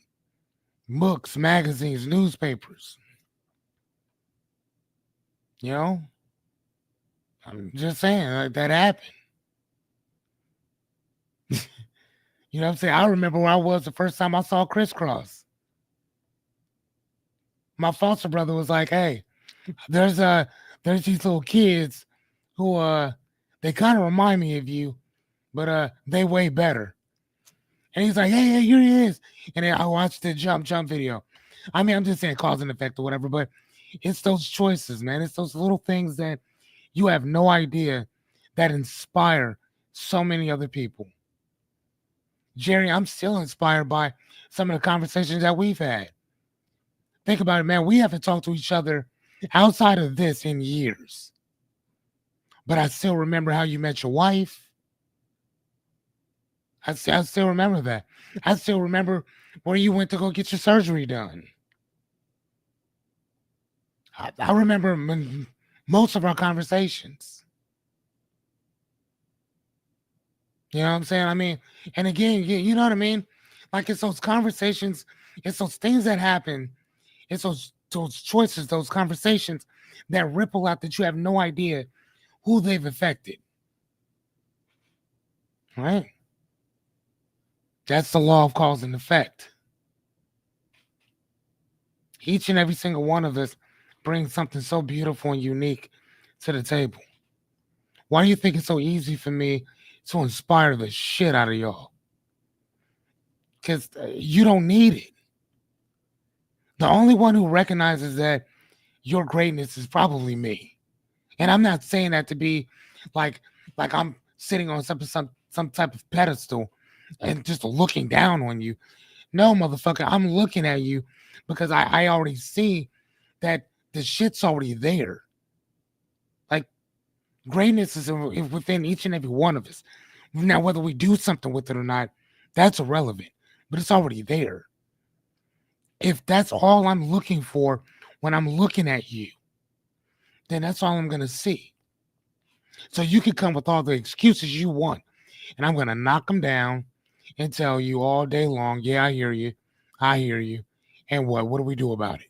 books, magazines, newspapers. You know, I'm just saying like that happened. You know what I'm saying? I remember where I was the first time I saw Crisscross. My foster brother was like, "Hey, there's there's these little kids who they kind of remind me of you, but they way better." And he's like, "Hey, here he is." And then I watched the jump video. I mean, I'm just saying cause and effect or whatever, but it's those choices, man. It's those little things that you have no idea that inspire so many other people. Jerry, I'm still inspired by some of the conversations that we've had. Think about it, man. We haven't talked to each other outside of this in years. But I still remember how you met your wife. I still remember that. I still remember where you went to go get your surgery done. I remember most of our conversations. You know what I'm saying? I mean, and again, you know what I mean? Like it's those conversations, it's those things that happen, it's those choices, those conversations that ripple out that you have no idea who they've affected. Right? That's the law of cause and effect. Each and every single one of us brings something so beautiful and unique to the table. Why do you think it's so easy for me to inspire the shit out of y'all? Because you don't need it. The only one who recognizes that your greatness is probably me. And I'm not saying that to be like I'm sitting on some type of pedestal and just looking down on you. No, motherfucker, I'm looking at you because I already see that the shit's already there. Like greatness is within each and every one of us. Now, whether we do something with it or not, that's irrelevant, but it's already there. If that's all I'm looking for when I'm looking at you, then that's all I'm going to see. So you can come with all the excuses you want, and I'm going to knock them down and tell you all day long, yeah, I hear you. I hear you. And what? What do we do about it?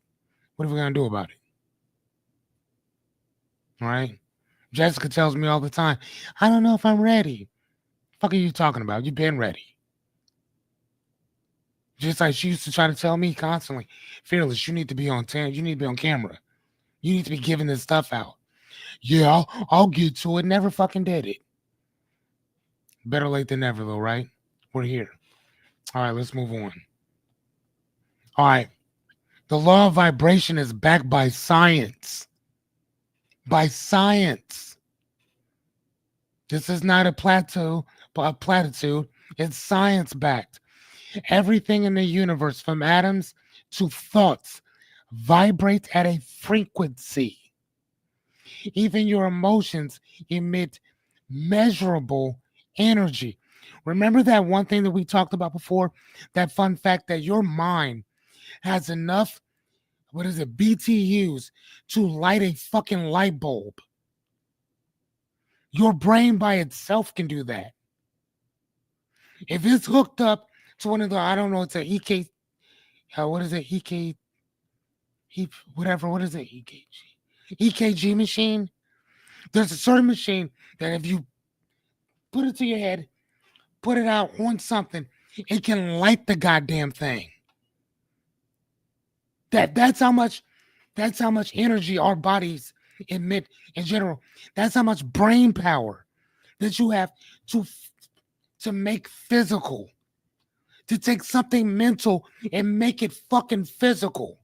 What are we going to do about it? All right. Jessica tells me all the time, I don't know if I'm ready. Fuck are you talking about? You've been ready. Just like she used to try to tell me constantly, Fearless, you need to be on you need to be on camera. You need to be giving this stuff out. Yeah, I'll get to it. Never fucking did it. Better late than never, though, right? We're here. All right, let's move on. All right. The law of vibration is backed by science. By science. This is not a plateau, but a platitude. It's science backed. Everything in the universe, from atoms to thoughts, vibrates at a frequency. Even your emotions emit measurable energy. Remember that one thing that we talked about before? That fun fact that your mind has enough, what is it, BTUs to light a fucking light bulb. Your brain by itself can do that. If it's hooked up to one of the, I don't know, it's a EK, what is it, whatever, what is it, EKG machine. There's a certain machine that if you put it to your head, put it out on something, it can light the goddamn thing. That's how much energy our bodies emit in general. That's how much brain power that you have to make physical, to take something mental and make it fucking physical.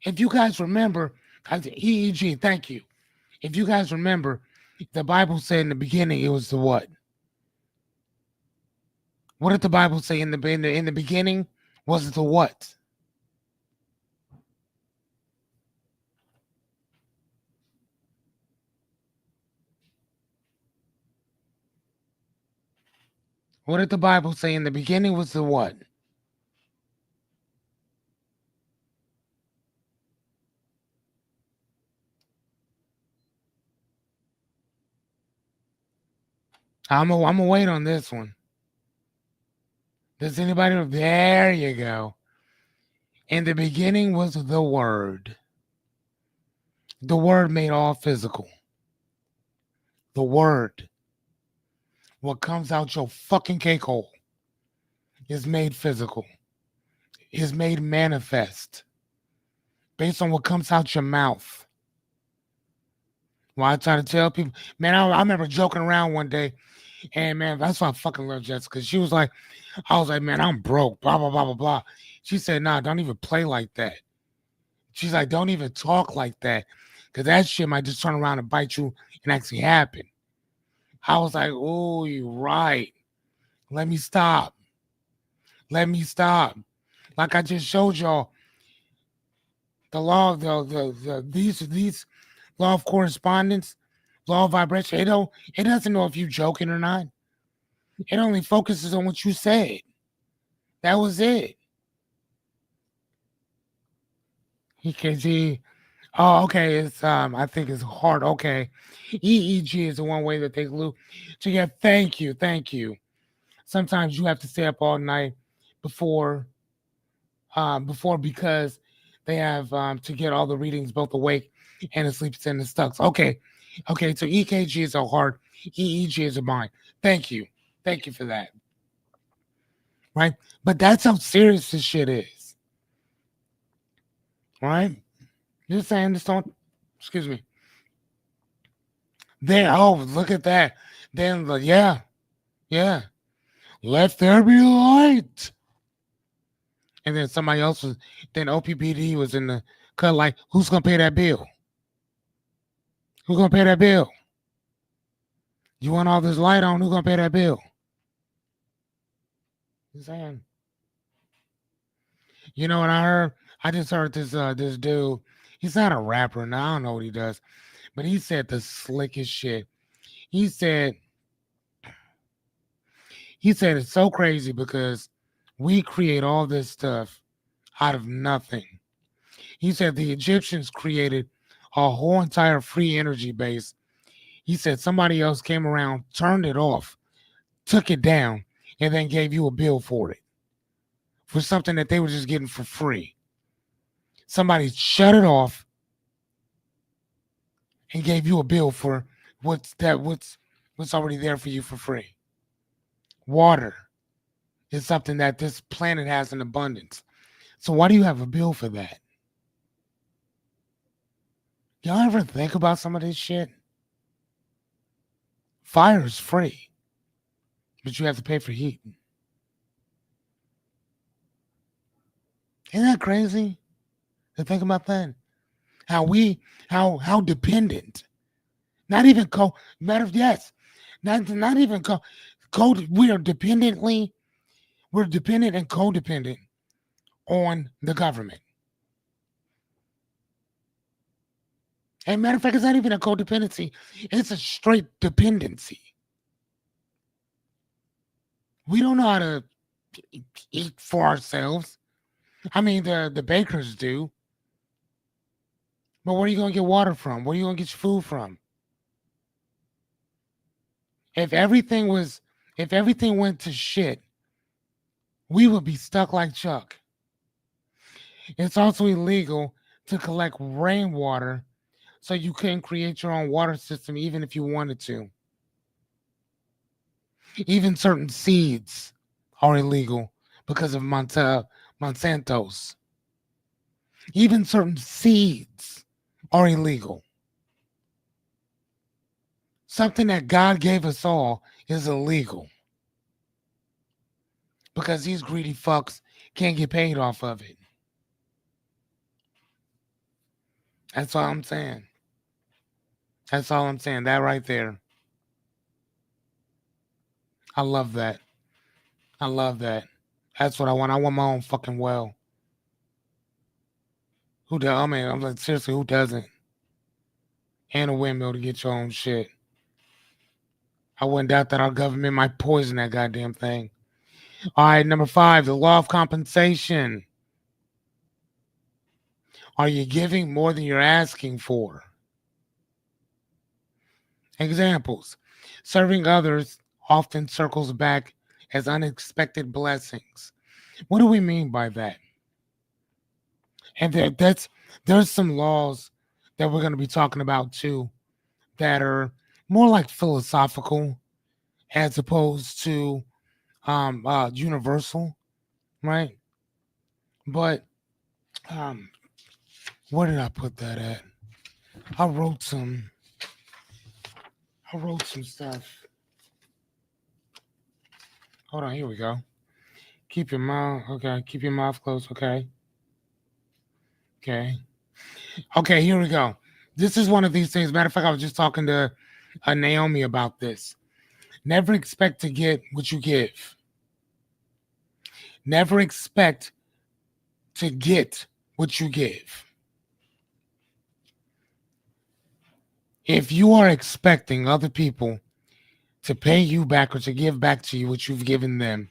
If you guys remember, EEG, thank you. If you guys remember, the Bible said in the beginning it was the what? What did the Bible say in the beginning? Was it the what? What did the Bible say in the beginning? Was the what? I'm gonna wait on this one. Does anybody? There you go. In the beginning was the Word. The Word made all physical. The Word, what comes out your fucking cake hole, is made physical. Is made manifest based on what comes out your mouth. Well, I try to tell people, man, I remember joking around one day, and man, that's why I fucking love Jessica. She was like, I was like, man, I'm broke, blah, blah, blah, blah, blah. She said, nah, don't even play like that. She's like, don't even talk like that, because that shit might just turn around and bite you and actually happen. I was like, oh, you're right. Let me stop. Let me stop. Like I just showed y'all, the law of these law of correspondence, law of vibration. It doesn't know if you're joking or not. It only focuses on what you said. That was it. EKG. Oh, okay. It's I think it's hard. Okay. EEG is the one way that they glue. So yeah, thank you. Thank you. Sometimes you have to stay up all night before because they have to get all the readings both awake and asleep and the stucks. Okay. Okay, so EKG is a heart, EEG is a mind. Thank you. Thank you for that. Right? But that's how serious this shit is. Right? You're saying this don't, excuse me. Then, oh, look at that. Then, yeah, yeah. Let there be light. And then somebody else was, then OPPD was in the cut like, who's going to pay that bill? Who's going to pay that bill? You want all this light on, who's going to pay that bill? You saying? You know what I heard? I just heard this dude. He's not a rapper, and I don't know what he does, but he said the slickest shit. He said it's so crazy because we create all this stuff out of nothing. He said the Egyptians created a whole entire free energy base. He said somebody else came around, turned it off, took it down, and then gave you a bill for it. For something that they were just getting for free. Somebody shut it off and gave you a bill for what's already there for you for free. Water is something that this planet has in abundance. So why do you have a bill for that? Y'all ever think about some of this shit? Fire is free, but you have to pay for heat. Isn't that crazy to think about that? How dependent. Not even matter of yes. Not even we are we're dependent and codependent on the government. And matter of fact, it's not even a codependency, it's a straight dependency. We don't know how to eat for ourselves. I mean, the bakers do. But where are you gonna get water from? Where are you gonna get your food from? If everything was, if everything went to shit, we would be stuck like Chuck. It's also illegal to collect rainwater, so you couldn't create your own water system even if you wanted to. Even certain seeds are illegal because of Monsanto's. Even certain seeds are illegal. Something that God gave us all is illegal because these greedy fucks can't get paid off of it. That's all I'm saying. That's all I'm saying. That right there. I love that. I love that. That's what I want. I want my own fucking well. Who does? I mean, I'm like, seriously, who doesn't? And a windmill to get your own shit. I wouldn't doubt that our government might poison that goddamn thing. All right, number 5, the law of compensation. Are you giving more than you're asking for? Examples. Serving others often circles back as unexpected blessings. What do we mean by that? And there's some laws that we're going to be talking about too that are more like philosophical as opposed to universal, right? But um, where did I put that at? I wrote some. I wrote some stuff. Hold on, here we go. Keep your mouth. Okay, keep your mouth closed. Okay. Okay. Okay, here we go. This is one of these things. Matter of fact, I was just talking to Naomi about this. Never expect to get what you give. Never expect to get what you give. If you are expecting other people to pay you back or to give back to you what you've given them,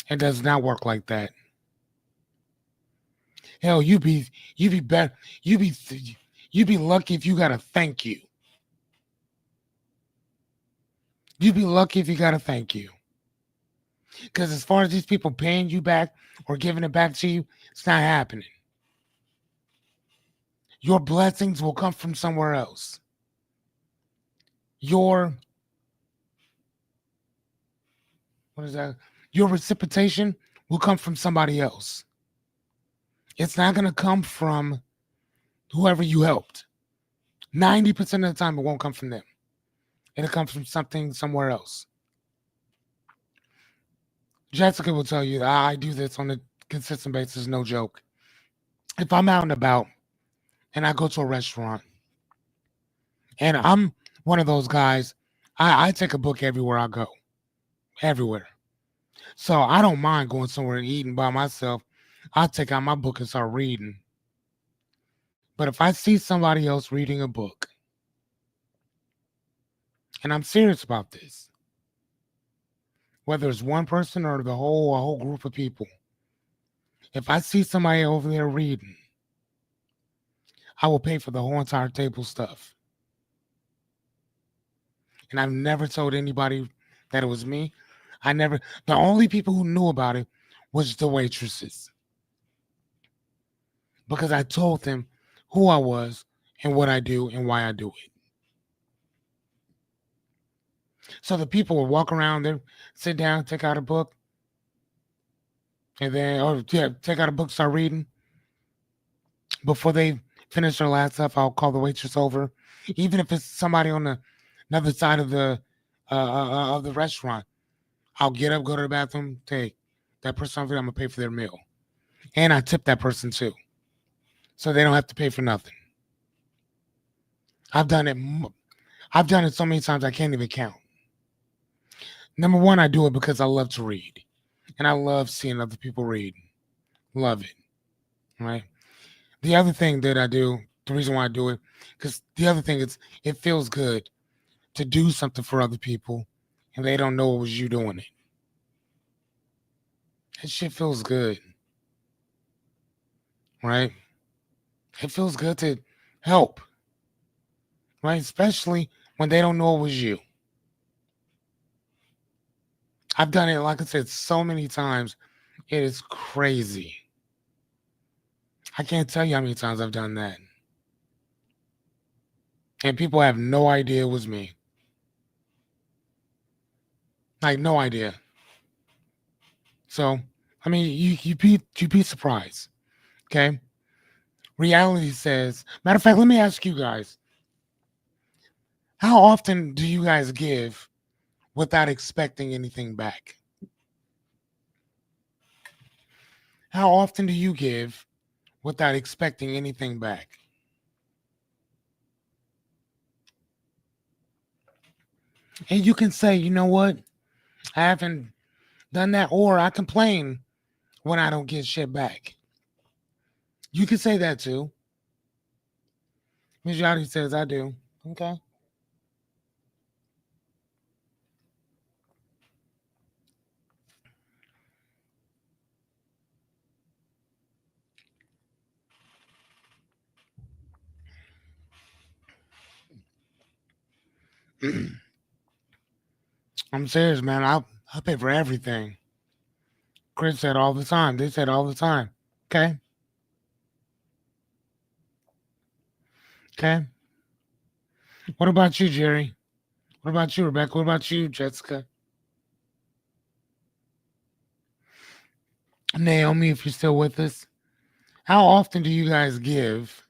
it does not work like that. Hell, you be better. You be lucky if you got a thank you. You'd be lucky if you got a thank you. Because as far as these people paying you back or giving it back to you, it's not happening. Your blessings will come from somewhere else. Your what is that? Your reciprocation will come from somebody else. It's not going to come from whoever you helped. 90% of the time, it won't come from them. It'll come from something somewhere else. Jessica will tell you that I do this on a consistent basis, no joke. If I'm out and about and I go to a restaurant and I'm one of those guys, I take a book everywhere I go. Everywhere. So I don't mind going somewhere and eating by myself. I'll take out my book and start reading. But if I see somebody else reading a book, and I'm serious about this, whether it's one person or the whole group of people, if I see somebody over there reading, I will pay for the whole entire table stuff. And I've never told anybody that it was me. The only people who knew about it was the waitresses. Because I told them who I was and what I do and why I do it. So the people would walk around there, sit down, take out a book, and then, take out a book, start reading. Before they finish their last stuff, I'll call the waitress over, even if it's somebody on the another side of the restaurant. I'll get up, go to the bathroom, take that person over there. I'm gonna pay for their meal, and I tip that person too, so they don't have to pay for nothing. I've done it. I've done it so many times I can't even count. Number one, I do it because I love to read, and I love seeing other people read. Love it, right? The other thing that I do, the reason why I do it, because the other thing is it feels good to do something for other people, and they don't know it was you doing it. That shit feels good, right? It feels good to help, right? Especially when they don't know it was you. I've done it, like I said, so many times. It is crazy. I can't tell you how many times I've done that. And people have no idea it was me. Like, no idea. So, I mean, you be surprised. Okay. Reality says, matter of fact, let me ask you guys, how often do you guys give without expecting anything back? How often do you give without expecting anything back? And you can say, you know what? I haven't done that, or I complain when I don't get shit back. You can say that too. Miss Yachty says I do. Okay. I'm serious, man. I pay for everything. Chris said all the time. They said all the time. Okay. Okay. What about you, Jerry? What about you, Rebecca? What about you, Jessica? Naomi, if you're still with us. How often do you guys give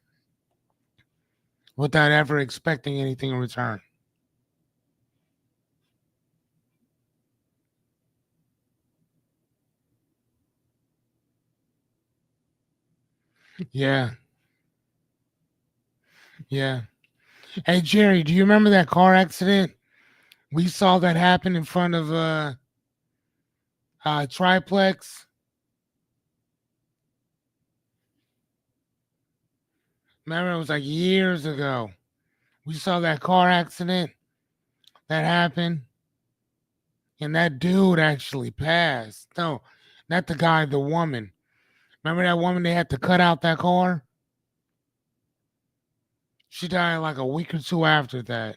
without ever expecting anything in return? Yeah. Yeah. Hey, Jerry, do you remember that car accident? We saw that happen in front of Triplex. Remember, it was like years ago. We saw that car accident that happened, and that dude actually passed. No, not the guy, the woman. Remember that woman they had to cut out that car? She died like a week or two after that.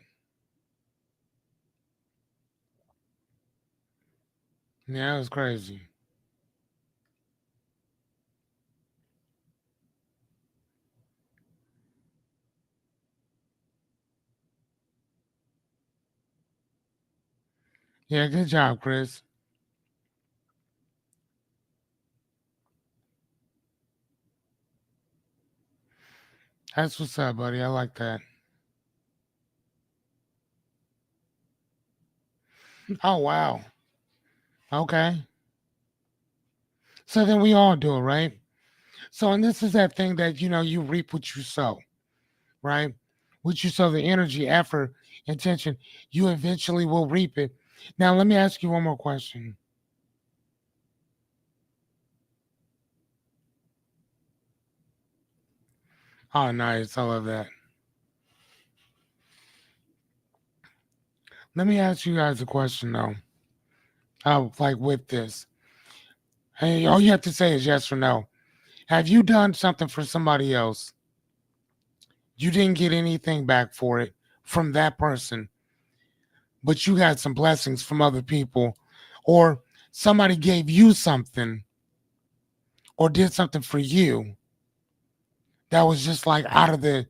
Yeah, it was crazy. Yeah, good job, Chris. That's what's up, buddy. I like that. Oh, wow. Okay. So then we all do it, right? So, and this is that thing that, you reap what you sow, right? What you sow, the energy, effort, intention, you eventually will reap it. Now, let me ask you one more question. Oh, nice. I love that. Let me ask you guys a question, though. Like with this. Hey, all you have to say is yes or no. Have you done something for somebody else? You didn't get anything back for it from that person, but you got some blessings from other people, or somebody gave you something or did something for you that was just like that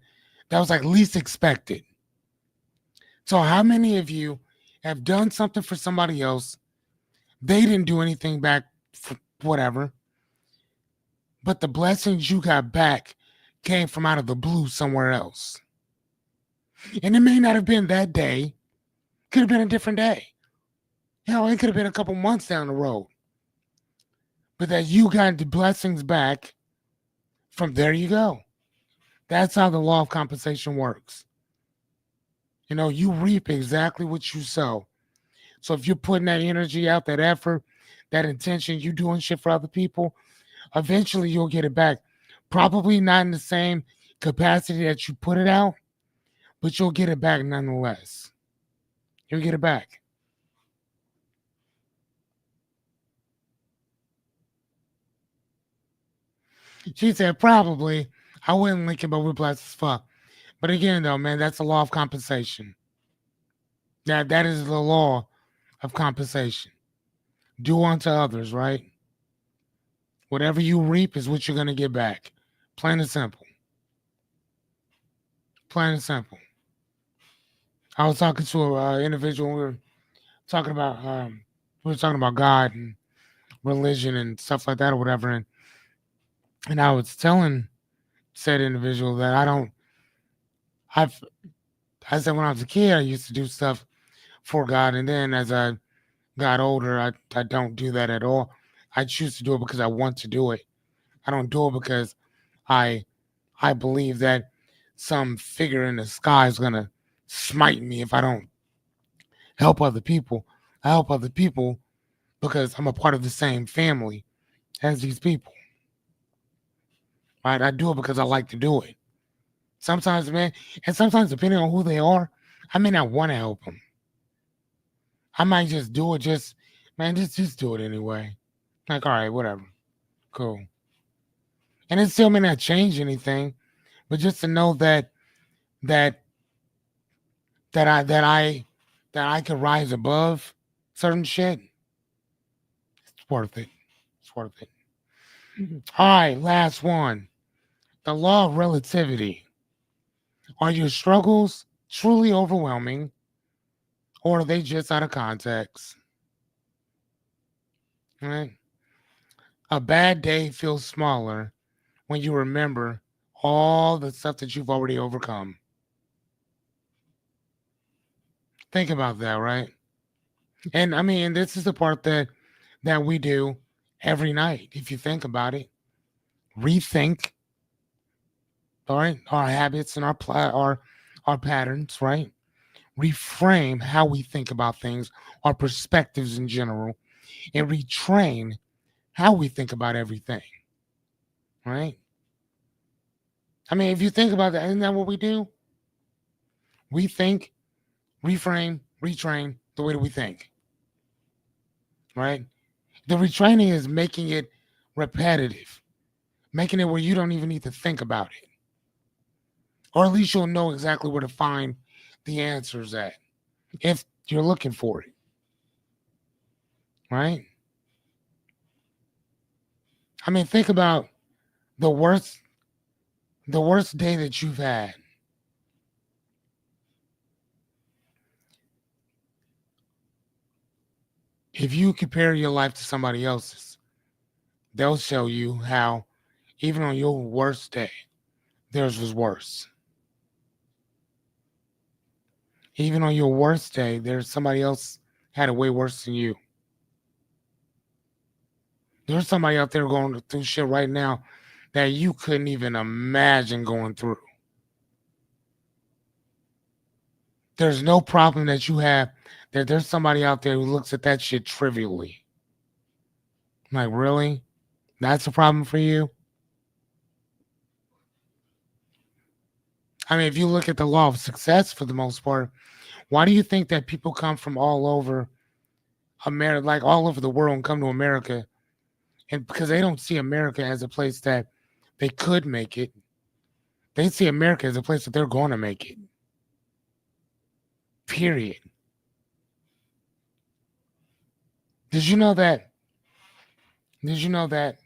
was like least expected. So, how many of you have done something for somebody else? They didn't do anything back, for whatever, but the blessings you got back came from out of the blue somewhere else. And it may not have been that day, could have been a different day. It could have been a couple months down the road, but that you got the blessings back from there you go. That's how the law of compensation works. You reap exactly what you sow. So if you're putting that energy out, that effort, that intention, you doing shit for other people, eventually you'll get it back. Probably not in the same capacity that you put it out, but you'll get it back nonetheless. You'll get it back. She said probably. I wouldn't link it, but we're blessed as fuck. But again, though, man, that's the law of compensation. That is the law of compensation. Do unto others, right? Whatever you reap is what you're gonna get back. Plain and simple. Plain and simple. I was talking to an individual. Talking about we were talking about God and religion and stuff like that or whatever, and I was telling said individual that I've I said when I was a kid I used to do stuff for God, and then as I got older I don't do that at all. I choose to do it because I want to do it. I don't do it because I I believe that some figure in the sky is gonna smite me if I don't help other people. I help other people because I'm a part of the same family as these people. Right? I do it because I like to do it. Sometimes, man, and sometimes depending on who they are, I may not want to help them. I might just do it, man, just do it anyway. Like, all right, whatever, cool. And it still may not change anything, but just to know that that I that I that I could rise above certain shit, it's worth it. It's worth it. All right, last one. The law of relativity. Are your struggles truly overwhelming, or are they just out of context? Right? A bad day feels smaller when you remember all the stuff that you've already overcome. Think about that, right? And I mean, this is the part that we do every night. If you think about it, rethink, all right, our habits and our patterns, right? Reframe how we think about things, our perspectives in general, and retrain how we think about everything, right? I mean, if you think about that, isn't that what we do? We think, reframe, retrain the way that we think, right? The retraining is making it repetitive, making it where you don't even need to think about it, or at least you'll know exactly where to find the answers at if you're looking for it, right? I mean, think about the worst the worst day that you've had. If you compare your life to somebody else's, they'll show you how even on your worst day, theirs was worse. Even on your worst day, there's somebody else had it way worse than you. There's somebody out there going through shit right now that you couldn't even imagine going through. There's no problem that you have that there's somebody out there who looks at that shit trivially. Like, really? That's a problem for you? I mean, if you look at the law of success for the most part, why do you think that people come from all over America, like all over the world, and come to America? And because they don't see America as a place that they could make it, they see America as a place that they're going to make it. Period. Did you know that? Did you know that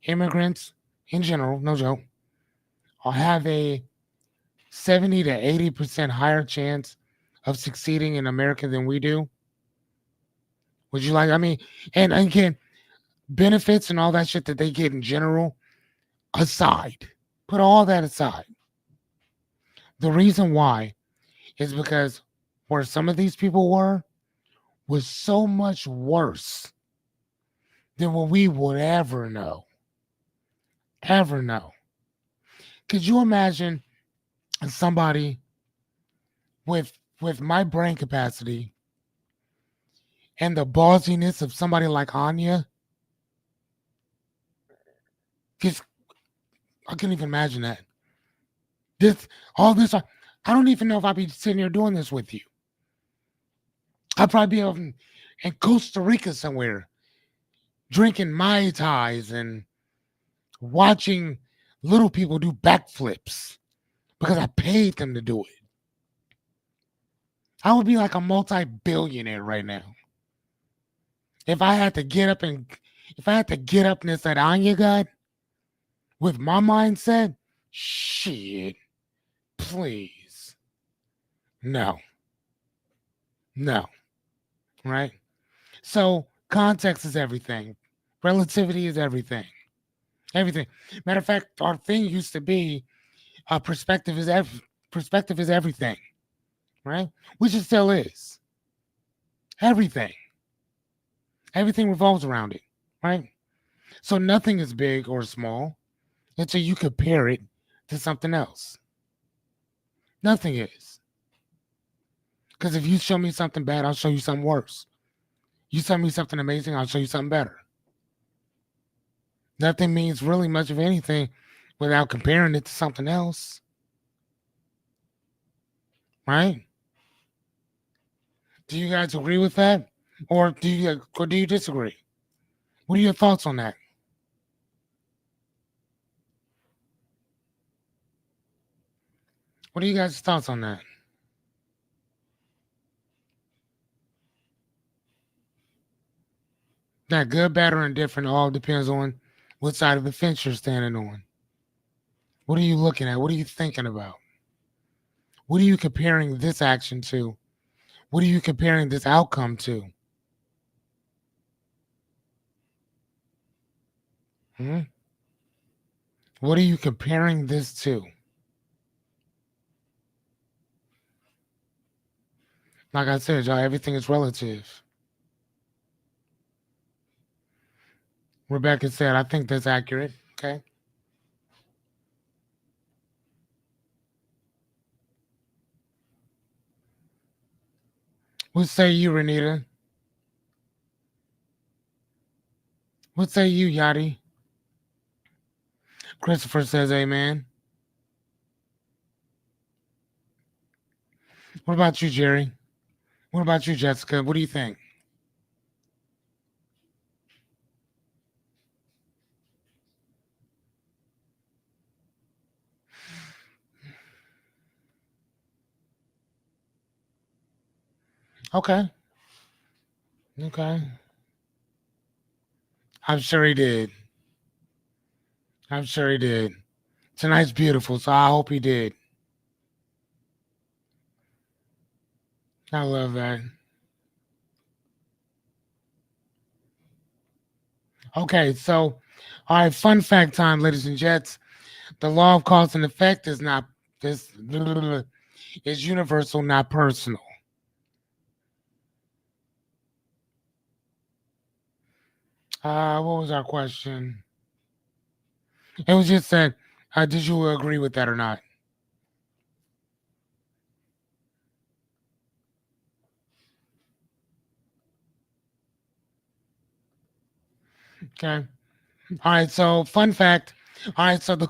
immigrants in general, no joke, have a 70 to 80% higher chance of succeeding in America than we do? Would you like, I mean, and again, benefits and all that shit that they get in general aside, put all that aside. The reason why is because where some of these people were was so much worse than what we would ever know. Ever know. Could you imagine somebody with my brain capacity and the ballsiness of somebody like Anya? Because I can't even imagine that. This all this I don't even know if I'd be sitting here doing this with you. I'd probably be over in Costa Rica somewhere drinking Mai Tais and watching little people do backflips because I paid them to do it. I would be like a multi-billionaire right now if I had to get up and if I had to get up and said Anya God with my mindset. Shit, please, no, no, right? So context is everything. Relativity is everything. Everything. Matter of fact, our thing used to be perspective is everything, right? Which it still is. Everything. Everything revolves around it, right? So nothing is big or small until you compare it to something else. Nothing is. Because if you show me something bad, I'll show you something worse. You show me something amazing, I'll show you something better. Nothing means really much of anything without comparing it to something else, right? Do you guys agree with that, or do you disagree? What are your thoughts on that? What are you guys' thoughts on that? That good, bad, or indifferent all depends on what side of the fence you're standing on. What are you looking at? What are you thinking about? What are you comparing this action to? What are you comparing this outcome to? Hmm? What are you comparing this to? Like I said, y'all, everything is relative. Rebecca said, I think that's accurate. Okay. What say you, Renita? What say you, Yachty? Christopher says, amen. What about you, Jerry? What about you, Jessica? What do you think? Okay. Okay. I'm sure he did. I'm sure he did. Tonight's beautiful, so I hope he did. I love that. Okay, so all right, fun fact time, ladies and gents. The law of cause and effect is not this is universal, not personal. What was our question? It was just that did you agree with that or not? Okay. All right, so fun fact. All right, so the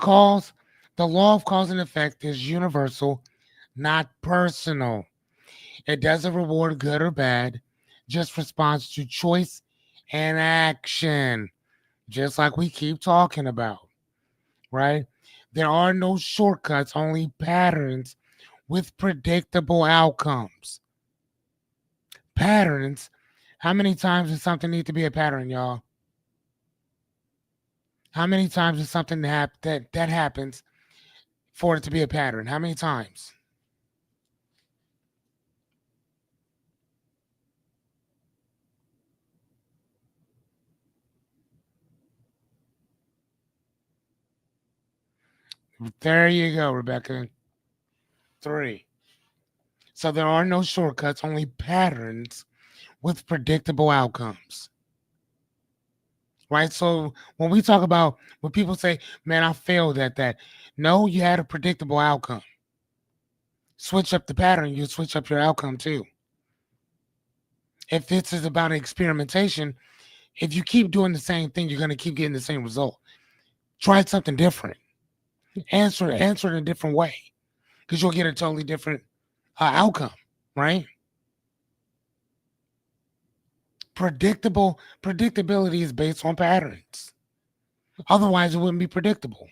law of cause and effect is universal, not personal. It doesn't reward good or bad, just responds to choice and action, just like we keep talking about, right? There are no shortcuts, only patterns with predictable outcomes. Patterns. How many times does something need to be a pattern, y'all? How many times does something that happens for it to be a pattern? How many times? There you go, Rebecca. Three. So there are no shortcuts, only patterns with predictable outcomes. Right? So when people say, man, I failed at that. No, you had a predictable outcome. Switch up the pattern, you switch up your outcome too. If this is about experimentation, if you keep doing the same thing, you're going to keep getting the same result. Try something different. Answer it in a different way because you'll get a totally different outcome, right? Predictability is based on patterns. Otherwise, it wouldn't be predictable.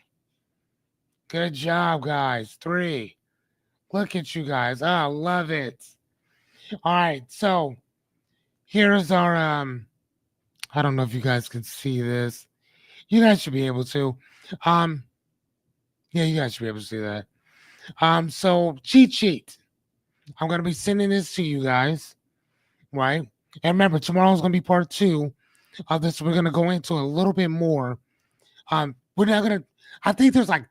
Good job, guys. 3. Look at you guys. Oh, I love it. All right, so here's our I don't know if you guys can see this. You guys should be able to. Um, yeah, you guys should be able to see that. So cheat sheet. I'm gonna be sending this to you guys, right? And remember, tomorrow's gonna be part 2 of this. We're gonna go into a little bit more. We're not gonna. I think there's like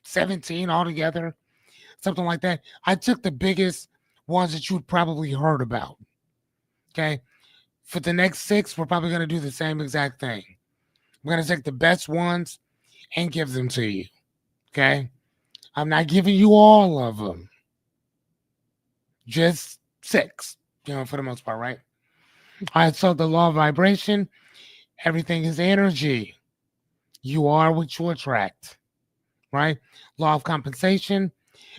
17 altogether, something like that. I took the biggest ones that you'd probably heard about. Okay, for the next 6, we're probably gonna do the same exact thing. We're gonna take the best ones and give them to you. Okay, I'm not giving you all of them, just 6. For the most part, right? All right. So the law of vibration. Everything is energy. You are what you attract, right? Law of compensation,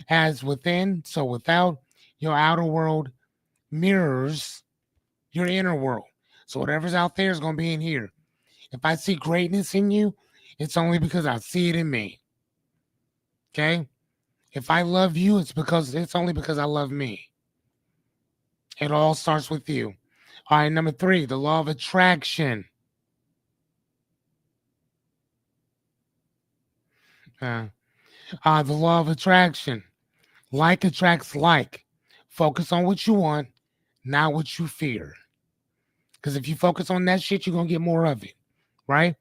as within, so without, your outer world mirrors your inner world. So whatever's out there is going to be in here. If I see greatness in you, it's only because I see it in me. Okay? If I love you, it's only because I love me. It all starts with you. All right, number 3, the law of attraction. The law of attraction. Like attracts like. Focus on what you want, not what you fear. Because if you focus on that shit, you're going to get more of it, right?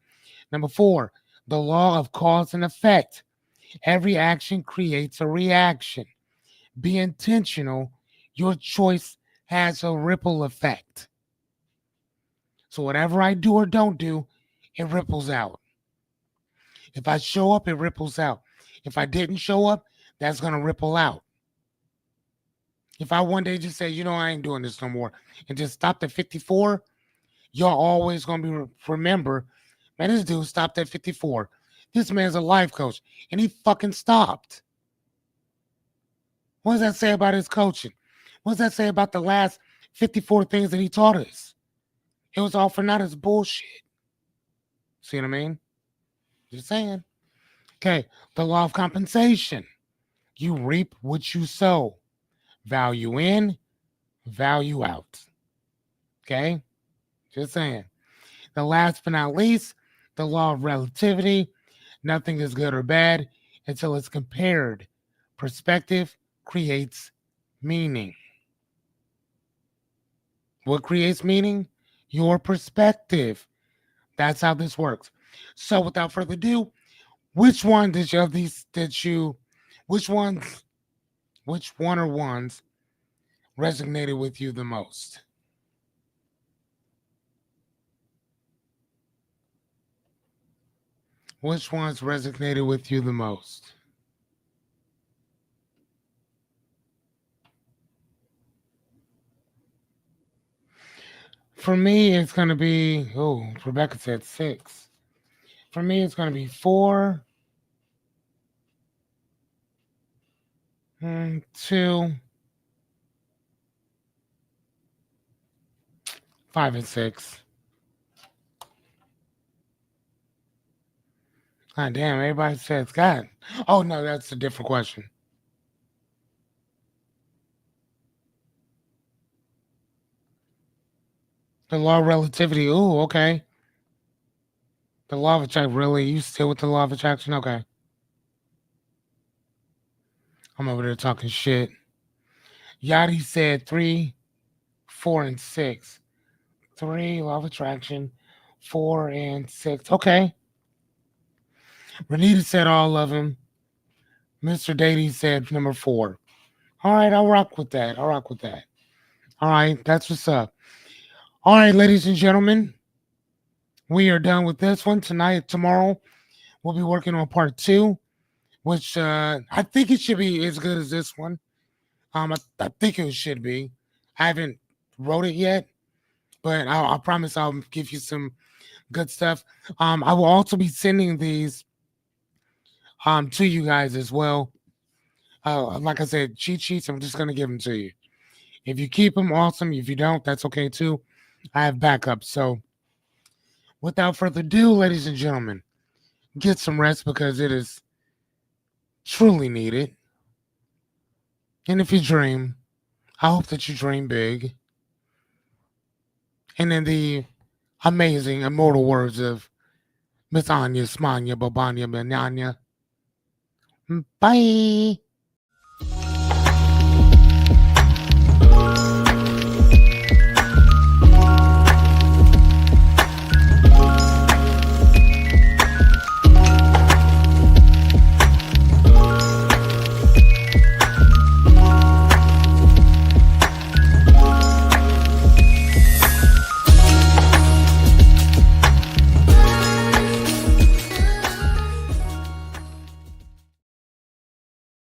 Number 4, the law of cause and effect. Every action creates a reaction. Be intentional. Your choice has a ripple effect. So whatever I do or don't do, it ripples out. If I show up, it ripples out. If I didn't show up, that's going to ripple out. If I one day just say, I ain't doing this no more, and just stopped at 54, you're always going to be remember, man, this dude stopped at 54. This man's a life coach, and he fucking stopped. What does that say about his coaching? What does that say about the last 54 things that he taught us? It was all for not his bullshit. See what I mean? Just saying. Okay, the law of compensation. You reap what you sow. Value in, value out. Okay? Just saying. The last but not least, the law of relativity. Nothing is good or bad until it's compared. Perspective creates meaning. What creates meaning? Your perspective. That's how this works. So without further ado, which one which ones, which one or ones resonated with you the most? Which ones resonated with you the most? For me, it's going to be, Rebecca said 6. For me, it's going to be 4, 2, 5, and 6. God damn, everybody says God. Oh, no, that's a different question. The law of relativity. Ooh, okay. The law of attraction. Really? You still with the law of attraction? Okay. I'm over there talking shit. Yachty said 3, 4, and 6. 3, law of attraction. 4 and 6. Okay. Renita said all of them. Mr. Dady said number 4. All right, I'll rock with that. All right, that's what's up. All right, ladies and gentlemen, we are done with this one tonight. Tomorrow, we'll be working on part 2, which I think it should be as good as this one. I think it should be. I haven't wrote it yet, but I promise I'll give you some good stuff. I will also be sending these to you guys as well. Like I said, cheat sheets. I'm just gonna give them to you. If you keep them, awesome. If you don't, that's okay too. I have backups. So, without further ado, ladies and gentlemen, get some rest because it is truly needed. And if you dream, I hope that you dream big. And in the amazing, immortal words of Miss Anya Smanya Babanya Bananya, bye.